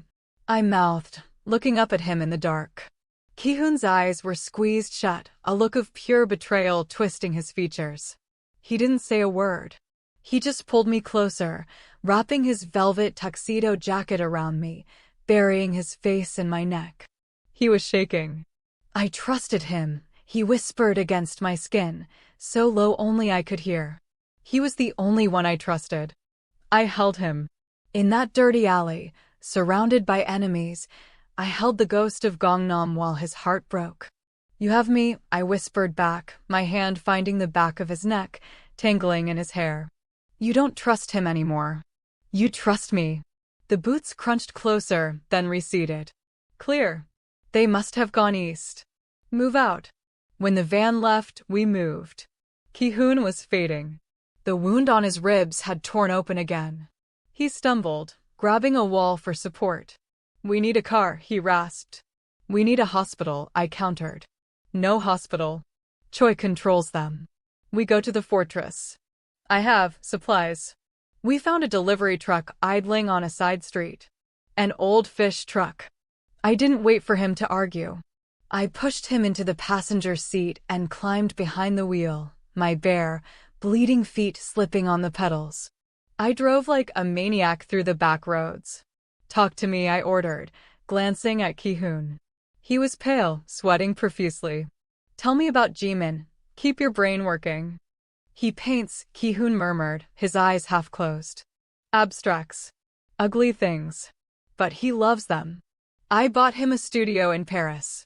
I mouthed, looking up at him in the dark. Ki-hoon's eyes were squeezed shut, a look of pure betrayal twisting his features. He didn't say a word. He just pulled me closer, wrapping his velvet tuxedo jacket around me, burying his face in my neck. He was shaking. I trusted him, he whispered against my skin, so low only I could hear. He was the only one I trusted. I held him. In that dirty alley, surrounded by enemies, I held the ghost of Gangnam while his heart broke. You have me, I whispered back, my hand finding the back of his neck, tangling in his hair. You don't trust him anymore. You trust me. The boots crunched closer, then receded. Clear. They must have gone east. Move out. When the van left, we moved. Ki-hoon was fading. The wound on his ribs had torn open again. He stumbled, grabbing a wall for support. We need a car, he rasped. We need a hospital, I countered. No hospital. Choi controls them. We go to the fortress. I have supplies. We found a delivery truck idling on a side street. An old fish truck. I didn't wait for him to argue. I pushed him into the passenger seat and climbed behind the wheel, my bare, bleeding feet slipping on the pedals. I drove like a maniac through the back roads. Talk to me, I ordered, glancing at Ki-hoon. He was pale, sweating profusely. Tell me about Jimin. Keep your brain working. He paints, Ki-hoon murmured, his eyes half closed. Abstracts. Ugly things. But he loves them. I bought him a studio in Paris.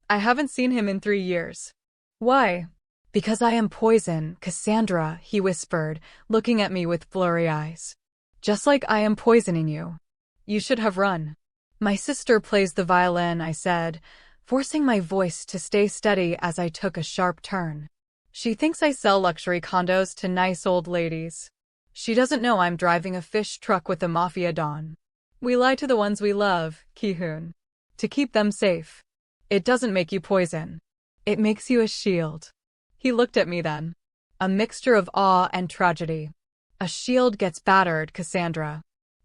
I haven't seen him in 3 years. Why? Because I am poison, Cassandra, he whispered, looking at me with blurry eyes. Just like I am poisoning you. You should have run. My sister plays the violin, I said, forcing my voice to stay steady as I took a sharp turn. She thinks I sell luxury condos to nice old ladies. She doesn't know I'm driving a fish truck with a mafia don. We lie to the ones we love, Ki-hoon. To keep them safe. It doesn't make you poison. It makes you a shield. He looked at me then. A mixture of awe and tragedy. A shield gets battered, Cassandra.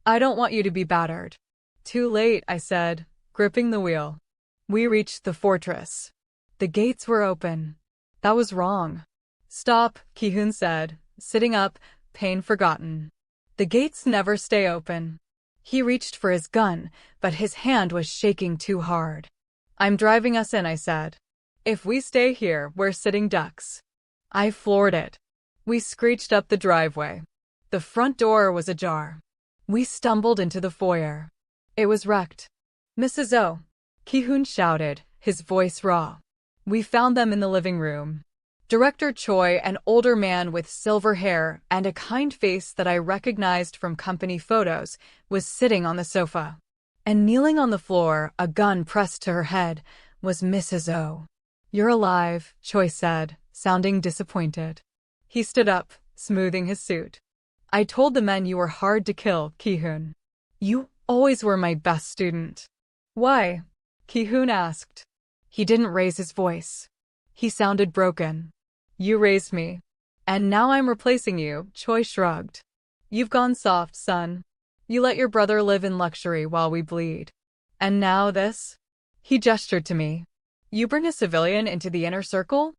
I don't want you to be battered. Too late, I said, gripping the wheel. We reached the fortress. The gates were open. That was wrong. Stop, Ki-hoon said, sitting up, pain forgotten. The gates never stay open. He reached for his gun, but his hand was shaking too hard. I'm driving us in, I said. If we stay here, we're sitting ducks. I floored it. We screeched up the driveway. The front door was ajar. We stumbled into the foyer. It was wrecked. Mrs. O, Ki-hoon shouted, his voice raw. We found them in the living room. Director Choi, an older man with silver hair and a kind face that I recognized from company photos, was sitting on the sofa. And kneeling on the floor, a gun pressed to her head, was Mrs. O. You're alive, Choi said, sounding disappointed. He stood up, smoothing his suit. I told the men you were hard to kill, Ki-hoon. You always were my best student. Why? Ki-hoon asked. He didn't raise his voice. He sounded broken. You raised me. And now I'm replacing you, Choi shrugged. You've gone soft, son. You let your brother live in luxury while we bleed. And now this? He gestured to me. You bring a civilian into the inner circle?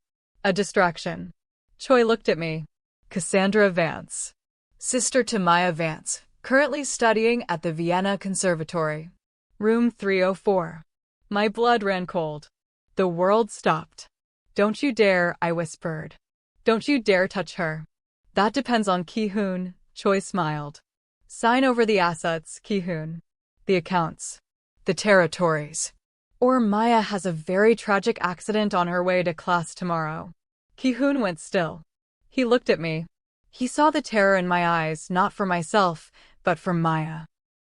A distraction. Choi looked at me. Cassandra Vance. Sister to Maya Vance, currently studying at the Vienna Conservatory. Room 304. My blood ran cold. The world stopped. Don't you dare, I whispered. Don't you dare touch her. That depends on Ki-hoon, Choi smiled. Sign over the assets, Ki-hoon. The accounts. The territories. Or Maya has a very tragic accident on her way to class tomorrow. Ki-hoon went still. He looked at me. He saw the terror in my eyes, not for myself, but for Maya.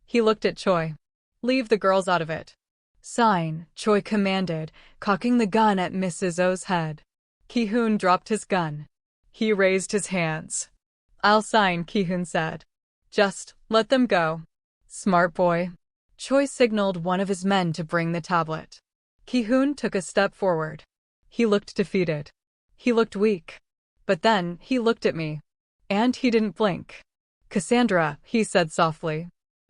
He looked at Choi. Leave the girls out of it. Sign, Choi commanded, cocking the gun at Mrs. O's head. Ki-hoon dropped his gun. He raised his hands. I'll sign, Ki-hoon said. Just let them go. Smart boy. Choi signaled one of his men to bring the tablet. Ki-hoon took a step forward. He looked defeated. He looked weak. But then, he looked at me. And he didn't blink. Cassandra, he said softly.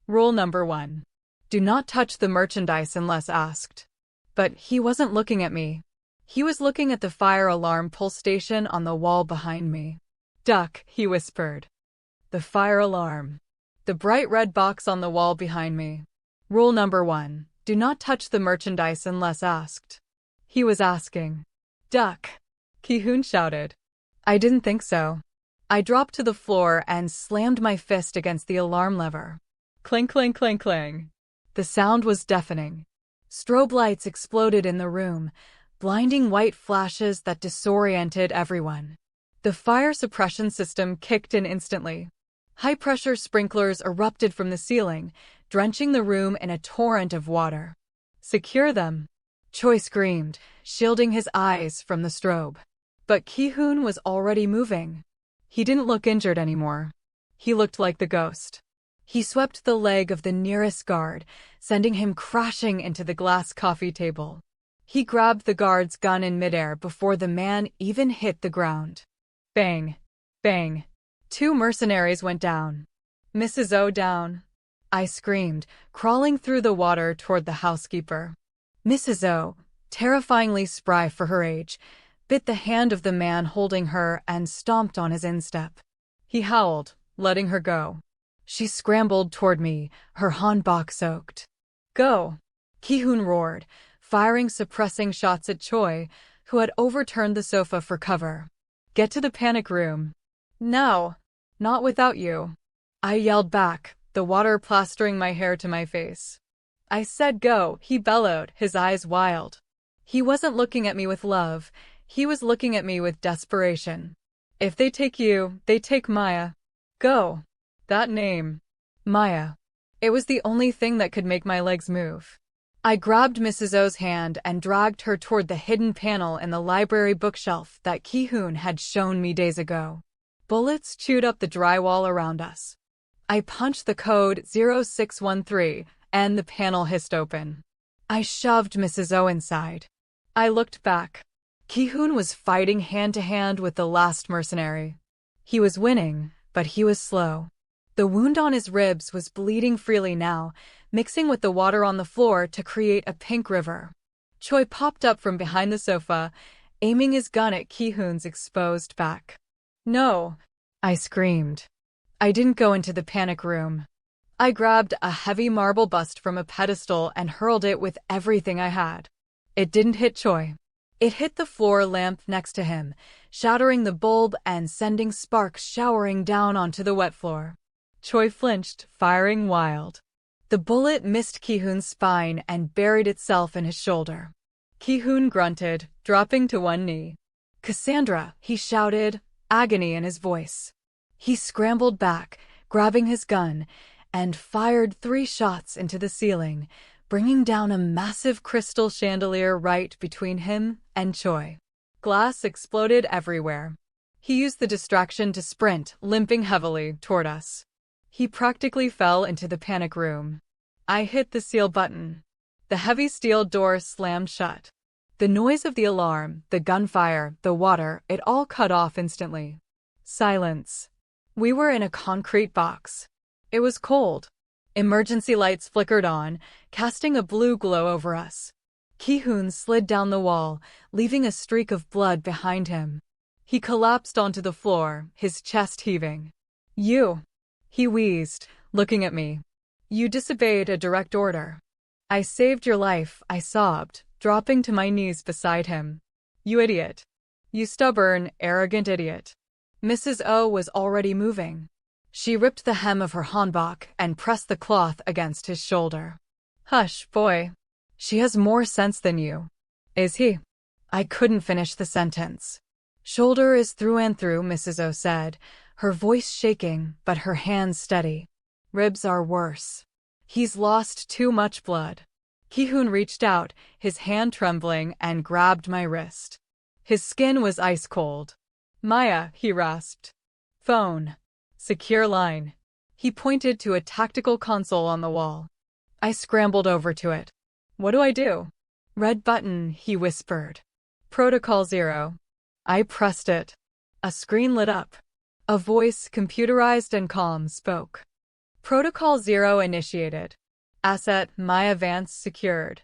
Rule number 1. Do not touch the merchandise unless asked. But he wasn't looking at me. He was looking at the fire alarm pull station on the wall behind me. Duck, he whispered. The fire alarm. The bright red box on the wall behind me. Rule number 1. Do not touch the merchandise unless asked. He was asking. Duck. Ki-hoon shouted. I didn't think so. I dropped to the floor and slammed my fist against the alarm lever. Clang, clang, clang, clang. The sound was deafening. Strobe lights exploded in the room, blinding white flashes that disoriented everyone. The fire suppression system kicked in instantly. High-pressure sprinklers erupted from the ceiling, drenching the room in a torrent of water. Secure them, Choi screamed, shielding his eyes from the strobe. But Ki-hoon was already moving. He didn't look injured anymore. He looked like the ghost. He swept the leg of the nearest guard, sending him crashing into the glass coffee table. He grabbed the guard's gun in midair before the man even hit the ground. Bang! Bang! 2 mercenaries went down. Mrs. O down. I screamed, crawling through the water toward the housekeeper. Mrs. O, terrifyingly spry for her age, bit the hand of the man holding her and stomped on his instep. He howled, letting her go. She scrambled toward me, her hanbok soaked. Go! Ki-hoon roared, firing suppressing shots at Choi, who had overturned the sofa for cover. Get to the panic room. No, not without you. I yelled back, the water plastering my hair to my face. I said go, he bellowed, his eyes wild. He wasn't looking at me with love, he was looking at me with desperation. If they take you, they take Maya. Go. That name. Maya. It was the only thing that could make my legs move. I grabbed Mrs. O's hand and dragged her toward the hidden panel in the library bookshelf that Ki-hoon had shown me days ago. Bullets chewed up the drywall around us. I punched the code 0613, and the panel hissed open. I shoved Mrs. O inside. I looked back. Ki-hoon was fighting hand-to-hand with the last mercenary. He was winning, but he was slow. The wound on his ribs was bleeding freely now, mixing with the water on the floor to create a pink river. Choi popped up from behind the sofa, aiming his gun at Ki-hoon's exposed back. "No!" I screamed. I didn't go into the panic room. I grabbed a heavy marble bust from a pedestal and hurled it with everything I had. It didn't hit Choi. It hit the floor lamp next to him, shattering the bulb and sending sparks showering down onto the wet floor. Choi flinched, firing wild. The bullet missed Ki-hoon's spine and buried itself in his shoulder. Ki-hoon grunted, dropping to one knee. "Cassandra!" he shouted, agony in his voice. He scrambled back, grabbing his gun, and fired 3 shots into the ceiling, bringing down a massive crystal chandelier right between him and Choi. Glass exploded everywhere. He used the distraction to sprint, limping heavily, toward us. He practically fell into the panic room. I hit the seal button. The heavy steel door slammed shut. The noise of the alarm, the gunfire, the water, it all cut off instantly. Silence. We were in a concrete box. It was cold. Emergency lights flickered on, casting a blue glow over us. Ki-hoon slid down the wall, leaving a streak of blood behind him. He collapsed onto the floor, his chest heaving. "You," he wheezed, looking at me. "You disobeyed a direct order." "I saved your life," I sobbed, dropping to my knees beside him. "You idiot. You stubborn, arrogant idiot." Mrs. O was already moving. She ripped the hem of her hanbok and pressed the cloth against his shoulder. "Hush, boy. She has more sense than you." "Is he?" I couldn't finish the sentence. "Shoulder is through and through," Mrs. O said, her voice shaking, but her hands steady. "Ribs are worse. He's lost too much blood." Ki-hoon reached out, his hand trembling, and grabbed my wrist. His skin was ice cold. "Maya," he rasped. "Phone. Secure line." He pointed to a tactical console on the wall. I scrambled over to it. "What do I do?" "Red button," he whispered. "Protocol 0. I pressed it. A screen lit up. A voice, computerized and calm, spoke. "Protocol 0 initiated. Asset Maya Vance secured.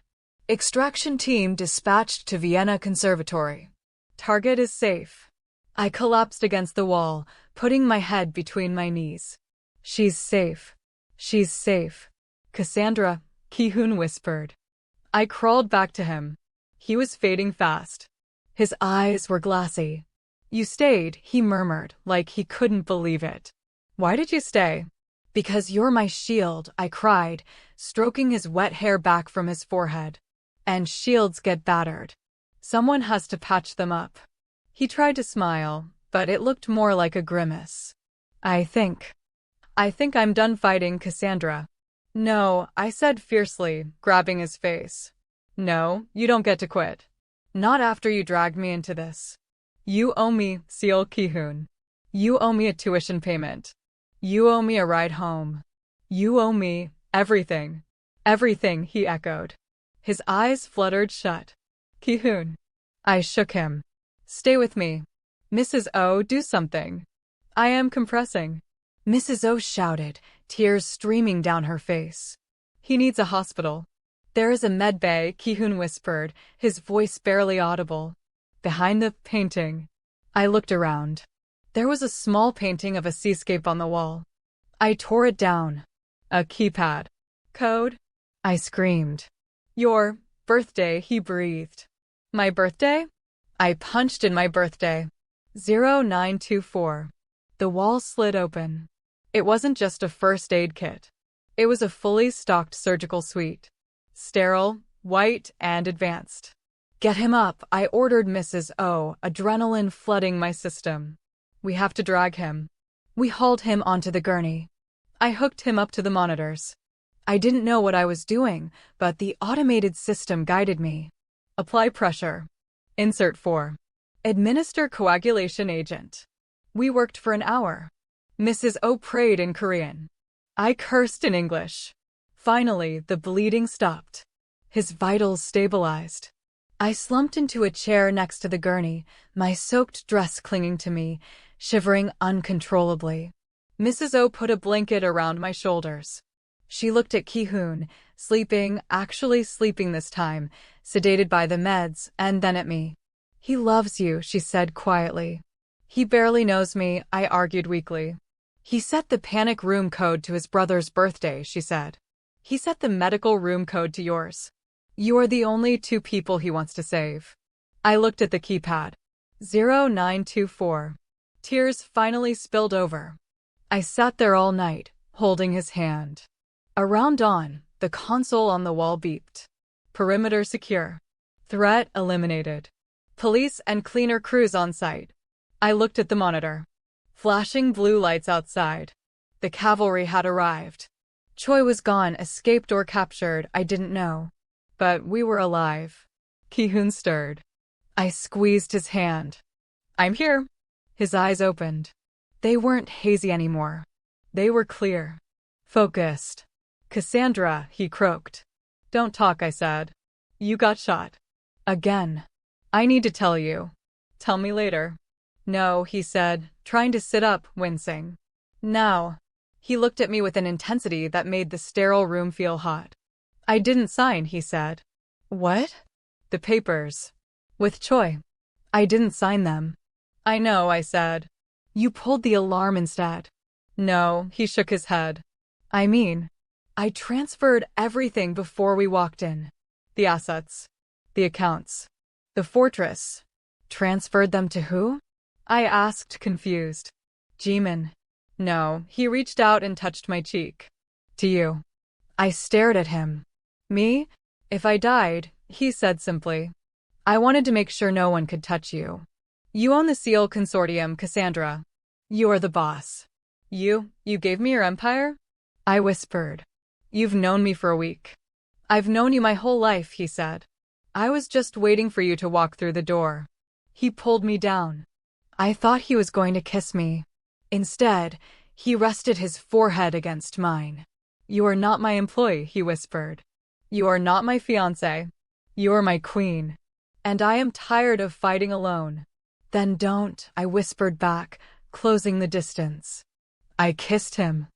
Extraction team dispatched to Vienna Conservatory. Target is safe." I collapsed against the wall, putting my head between my knees. "She's safe. She's safe. Cassandra," Ki-hoon whispered. I crawled back to him. He was fading fast. His eyes were glassy. "You stayed," he murmured, like he couldn't believe it. "Why did you stay?" "Because you're my shield," I cried, stroking his wet hair back from his forehead. "And shields get battered. Someone has to patch them up." He tried to smile, but it looked more like a grimace. I think I'm done fighting, Cassandra." "No," I said fiercely, grabbing his face. "No, you don't get to quit. Not after you dragged me into this. You owe me, Seol Ki-hoon. You owe me a tuition payment. You owe me a ride home. You owe me everything." "Everything," he echoed. His eyes fluttered shut. "Ki-hoon." I shook him. "Stay with me. Mrs. O, do something. I am compressing." Mrs. O shouted, tears streaming down her face. "He needs a hospital." "There is a med bay," Ki-hoon whispered, his voice barely audible. "Behind the painting." I looked around. There was a small painting of a seascape on the wall. I tore it down. "A keypad. Code?" I screamed. "Your birthday," he breathed. "My birthday?" I punched in my birthday. 0924. The wall slid open. It wasn't just a first aid kit. It was a fully stocked surgical suite. Sterile, white, and advanced. "Get him up," I ordered Mrs. O, adrenaline flooding my system. "We have to drag him." We hauled him onto the gurney. I hooked him up to the monitors. I didn't know what I was doing, but the automated system guided me. "Apply pressure. Insert 4. Administer coagulation agent." We worked for an hour. Mrs. O prayed in Korean. I cursed in English. Finally, the bleeding stopped. His vitals stabilized. I slumped into a chair next to the gurney, my soaked dress clinging to me, shivering uncontrollably. Mrs. O put a blanket around my shoulders. She looked at Ki-hoon, sleeping, actually sleeping this time, sedated by the meds, and then at me. He loves you, she said quietly. He barely knows me, I argued weakly. He set the panic room code to his brother's birthday, she said. He set the medical room code to yours. You are the only two people he wants to save. I looked at the keypad. 0924. Tears finally spilled over. I sat there all night, holding his hand. Around dawn, the console on the wall beeped. Perimeter secure. Threat eliminated. Police and cleaner crews on site. I looked at the monitor. Flashing blue lights outside. The cavalry had arrived. Choi was gone, escaped or captured, I didn't know. But we were alive. Ki-hoon stirred. I squeezed his hand. I'm here. His eyes opened. They weren't hazy anymore. They were clear. Focused. Cassandra, he croaked. Don't talk, I said. You got shot. Again. I need to tell you. Tell me later. No, he said, trying to sit up, wincing. Now. He looked at me with an intensity that made the sterile room feel hot. I didn't sign, he said. What? The papers. With Choi. I didn't sign them. I know, I said. You pulled the alarm instead. No, he shook his head. I mean, I transferred everything before we walked in. The assets. The accounts. The fortress. Transferred them to who? I asked, confused. Jimin. No, he reached out and touched my cheek. To you. I stared at him. Me? If I died, he said simply. I wanted to make sure no one could touch you. You own the Seol Consortium, Cassandra. You are the boss. You gave me your empire? I whispered. You've known me for a week. I've known you my whole life, he said. I was just waiting for you to walk through the door. He pulled me down. I thought he was going to kiss me. Instead, he rested his forehead against mine. You are not my employee, he whispered. You are not my fiancée. You are my queen. And I am tired of fighting alone. Then don't, I whispered back, closing the distance. I kissed him.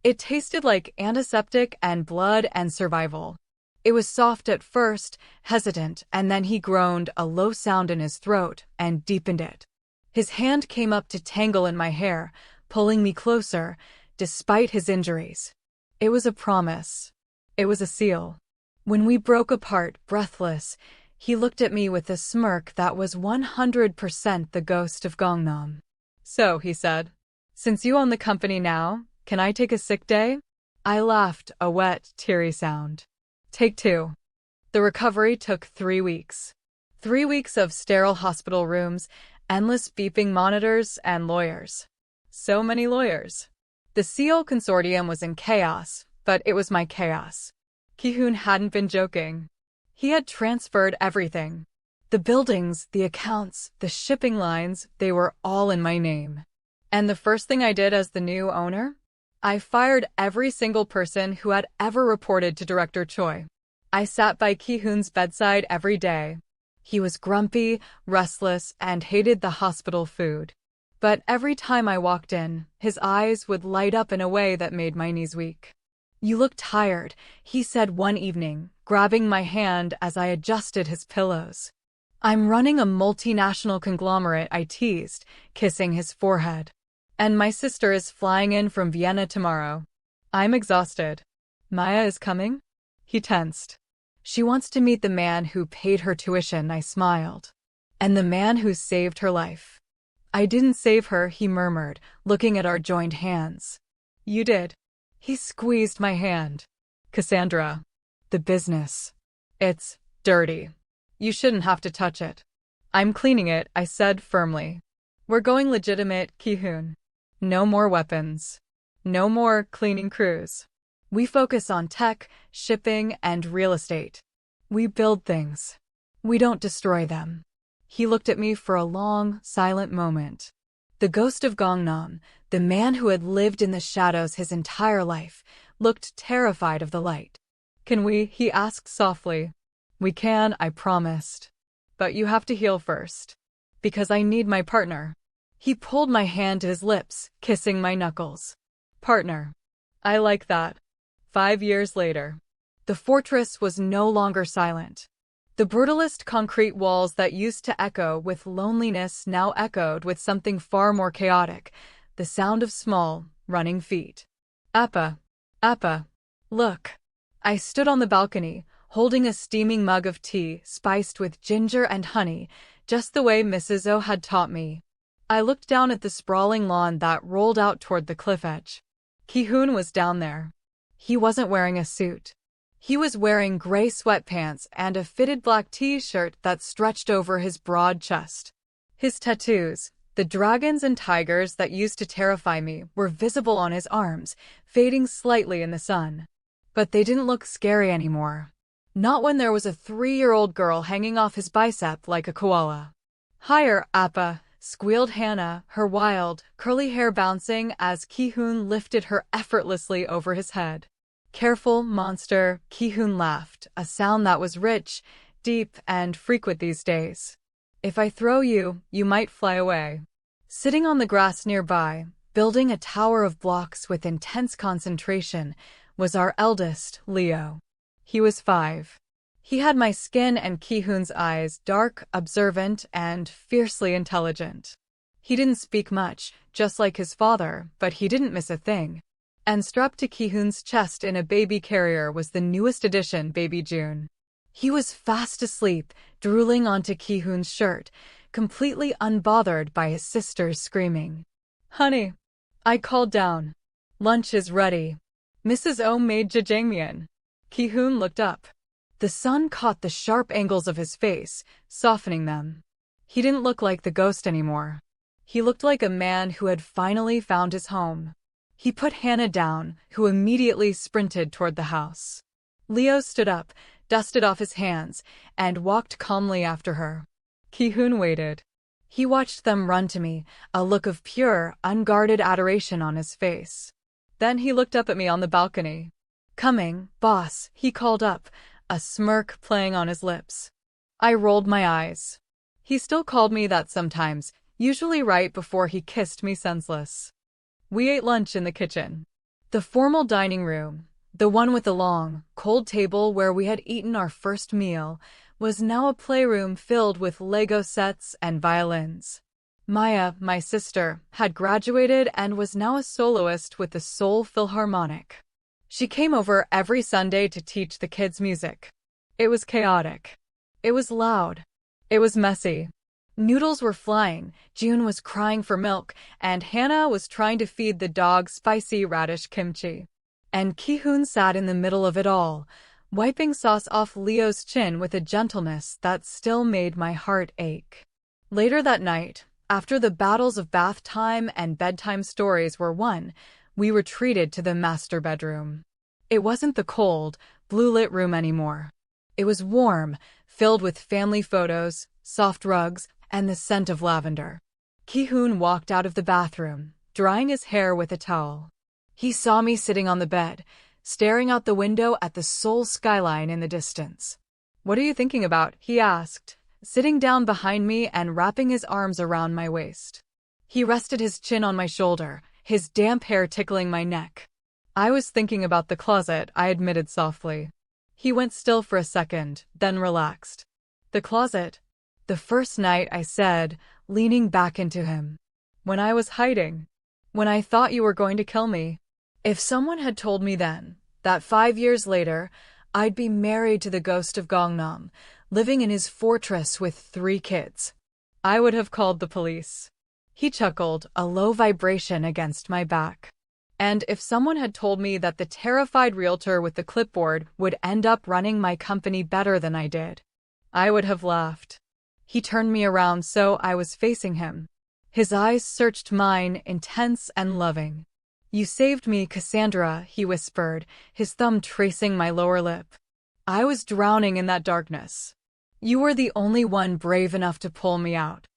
It tasted like antiseptic and blood and survival. It was soft at first, hesitant, and then he groaned, a low sound in his throat, and deepened it. His hand came up to tangle in my hair, pulling me closer, despite his injuries. It was a promise. It was a seal. When we broke apart, breathless, he looked at me with a smirk that was 100% the Ghost of Gangnam. So, he said, since you own the company now, can I take a sick day? I laughed, a wet, teary sound. Take 2. The recovery took 3 weeks. 3 weeks of sterile hospital rooms, endless beeping monitors, and lawyers. So many lawyers. The Seol Consortium was in chaos, but it was my chaos. Ki-hoon hadn't been joking. He had transferred everything. The buildings, the accounts, the shipping lines, they were all in my name. And the first thing I did as the new owner? I fired every single person who had ever reported to Director Choi. I sat by Ki-hoon's bedside every day. He was grumpy, restless, and hated the hospital food. But every time I walked in, his eyes would light up in a way that made my knees weak. You look tired, he said one evening, grabbing my hand as I adjusted his pillows. I'm running a multinational conglomerate, I teased, kissing his forehead. And my sister is flying in from Vienna tomorrow. I'm exhausted. Maya is coming? He tensed. She wants to meet the man who paid her tuition, I smiled. And the man who saved her life. I didn't save her, he murmured, looking at our joined hands. You did. He squeezed my hand. Cassandra. The business. It's dirty. You shouldn't have to touch it. I'm cleaning it, I said firmly. We're going legitimate, Ki-hoon. No more weapons. No more cleaning crews. We focus on tech, shipping, and real estate. We build things. We don't destroy them. He looked at me for a long, silent moment. The Ghost of Gangnam, the man who had lived in the shadows his entire life, looked terrified of the light. Can we? He asked softly. We can, I promised. But you have to heal first. Because I need my partner. He pulled my hand to his lips, kissing my knuckles. Partner. I like that. 5 years later. The fortress was no longer silent. The brutalist concrete walls that used to echo with loneliness now echoed with something far more chaotic, the sound of small, running feet. Appa, Appa, look. I stood on the balcony, holding a steaming mug of tea spiced with ginger and honey, just the way Mrs. O had taught me. I looked down at the sprawling lawn that rolled out toward the cliff edge. Ki-hoon was down there. He wasn't wearing a suit. He was wearing gray sweatpants and a fitted black t-shirt that stretched over his broad chest. His tattoos, the dragons and tigers that used to terrify me, were visible on his arms, fading slightly in the sun. But they didn't look scary anymore. Not when there was a 3-year-old girl hanging off his bicep like a koala. "Higher, Appa," squealed Hannah, her wild, curly hair bouncing as Ki-hoon lifted her effortlessly over his head. "Careful, monster," Ki-hoon laughed, a sound that was rich, deep, and frequent these days. "If I throw you, you might fly away." Sitting on the grass nearby, building a tower of blocks with intense concentration, was our eldest, Leo. He was 5. He had my skin and Ki-hoon's eyes, dark, observant, and fiercely intelligent. He didn't speak much, just like his father, but he didn't miss a thing. And strapped to Ki-hoon's chest in a baby carrier was the newest addition, Baby June. He was fast asleep, drooling onto Ki-hoon's shirt, completely unbothered by his sister's screaming. "Honey," I called down. "Lunch is ready." Mrs. O made jjajangmyeon. Ki-hoon looked up. The sun caught the sharp angles of his face, softening them. He didn't look like the ghost anymore. He looked like a man who had finally found his home. He put Hannah down, who immediately sprinted toward the house. Leo stood up, dusted off his hands, and walked calmly after her. Ki-hoon waited. He watched them run to me, a look of pure, unguarded adoration on his face. Then he looked up at me on the balcony. "Coming, boss," he called up, a smirk playing on his lips. I rolled my eyes. He still called me that sometimes, usually right before he kissed me senseless. We ate lunch in the kitchen. The formal dining room, the one with the long, cold table where we had eaten our first meal, was now a playroom filled with Lego sets and violins. Maya, my sister, had graduated and was now a soloist with the Seoul Philharmonic. She came over every Sunday to teach the kids music. It was chaotic. It was loud. It was messy. Noodles were flying, June was crying for milk, and Hannah was trying to feed the dog spicy radish kimchi. And Ki-hoon sat in the middle of it all, wiping sauce off Leo's chin with a gentleness that still made my heart ache. Later that night, after the battles of bath time and bedtime stories were won, we retreated to the master bedroom. It wasn't the cold, blue-lit room anymore. It was warm, filled with family photos, soft rugs, and the scent of lavender. Ki-hoon walked out of the bathroom, drying his hair with a towel. He saw me sitting on the bed, staring out the window at the Seoul skyline in the distance. "What are you thinking about?" he asked, sitting down behind me and wrapping his arms around my waist. He rested his chin on my shoulder, his damp hair tickling my neck. "I was thinking about the closet," I admitted softly. He went still for a second, then relaxed. "The closet?" "The first night," I said, leaning back into him. "When I was hiding. When I thought you were going to kill me. If someone had told me then, that 5 years later, I'd be married to the Ghost of Gangnam, living in his fortress with 3 kids, I would have called the police." He chuckled, a low vibration against my back. "And if someone had told me that the terrified realtor with the clipboard would end up running my company better than I did, I would have laughed." He turned me around so I was facing him. His eyes searched mine, intense and loving. "You saved me, Cassandra," he whispered, his thumb tracing my lower lip. "I was drowning in that darkness. You were the only one brave enough to pull me out."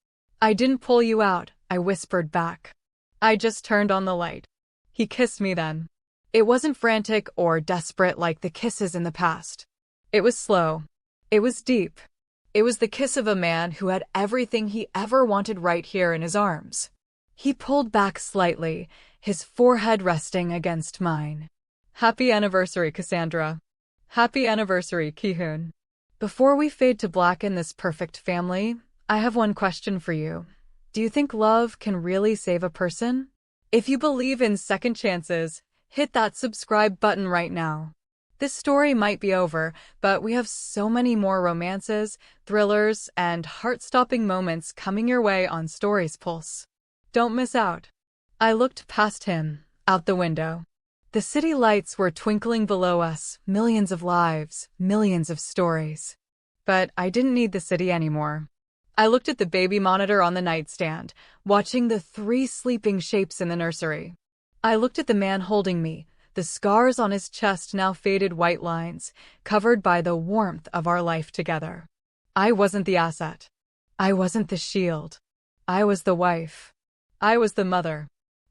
"I didn't pull you out," I whispered back. "I just turned on the light." He kissed me then. It wasn't frantic or desperate like the kisses in the past. It was slow. It was deep. It was the kiss of a man who had everything he ever wanted right here in his arms. He pulled back slightly, his forehead resting against mine. "Happy anniversary, Cassandra." Happy anniversary, Ki-hoon. Before we fade to black in this perfect family, I have one question for you. Do you think love can really save a person? If you believe in second chances, hit that subscribe button right now. This story might be over, but we have so many more romances, thrillers, and heart-stopping moments coming your way on Stories Pulse. Don't miss out. I looked past him, out the window. The city lights were twinkling below us, millions of lives, millions of stories. But I didn't need the city anymore. I looked at the baby monitor on the nightstand, watching the 3 sleeping shapes in the nursery. I looked at the man holding me, the scars on his chest now faded white lines, covered by the warmth of our life together. I wasn't the asset. I wasn't the shield. I was the wife. I was the mother.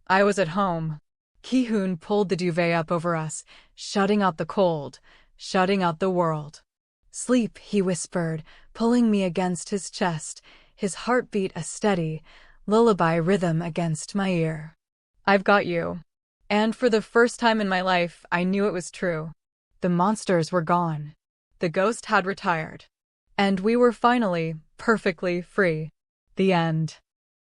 I was at home. Ki-hoon pulled the duvet up over us, shutting out the cold, shutting out the world. Sleep, he whispered, pulling me against his chest, his heartbeat a steady, lullaby rhythm against my ear. I've got you. And for the first time in my life, I knew it was true. The monsters were gone. The ghost had retired. And we were finally, perfectly free. The end.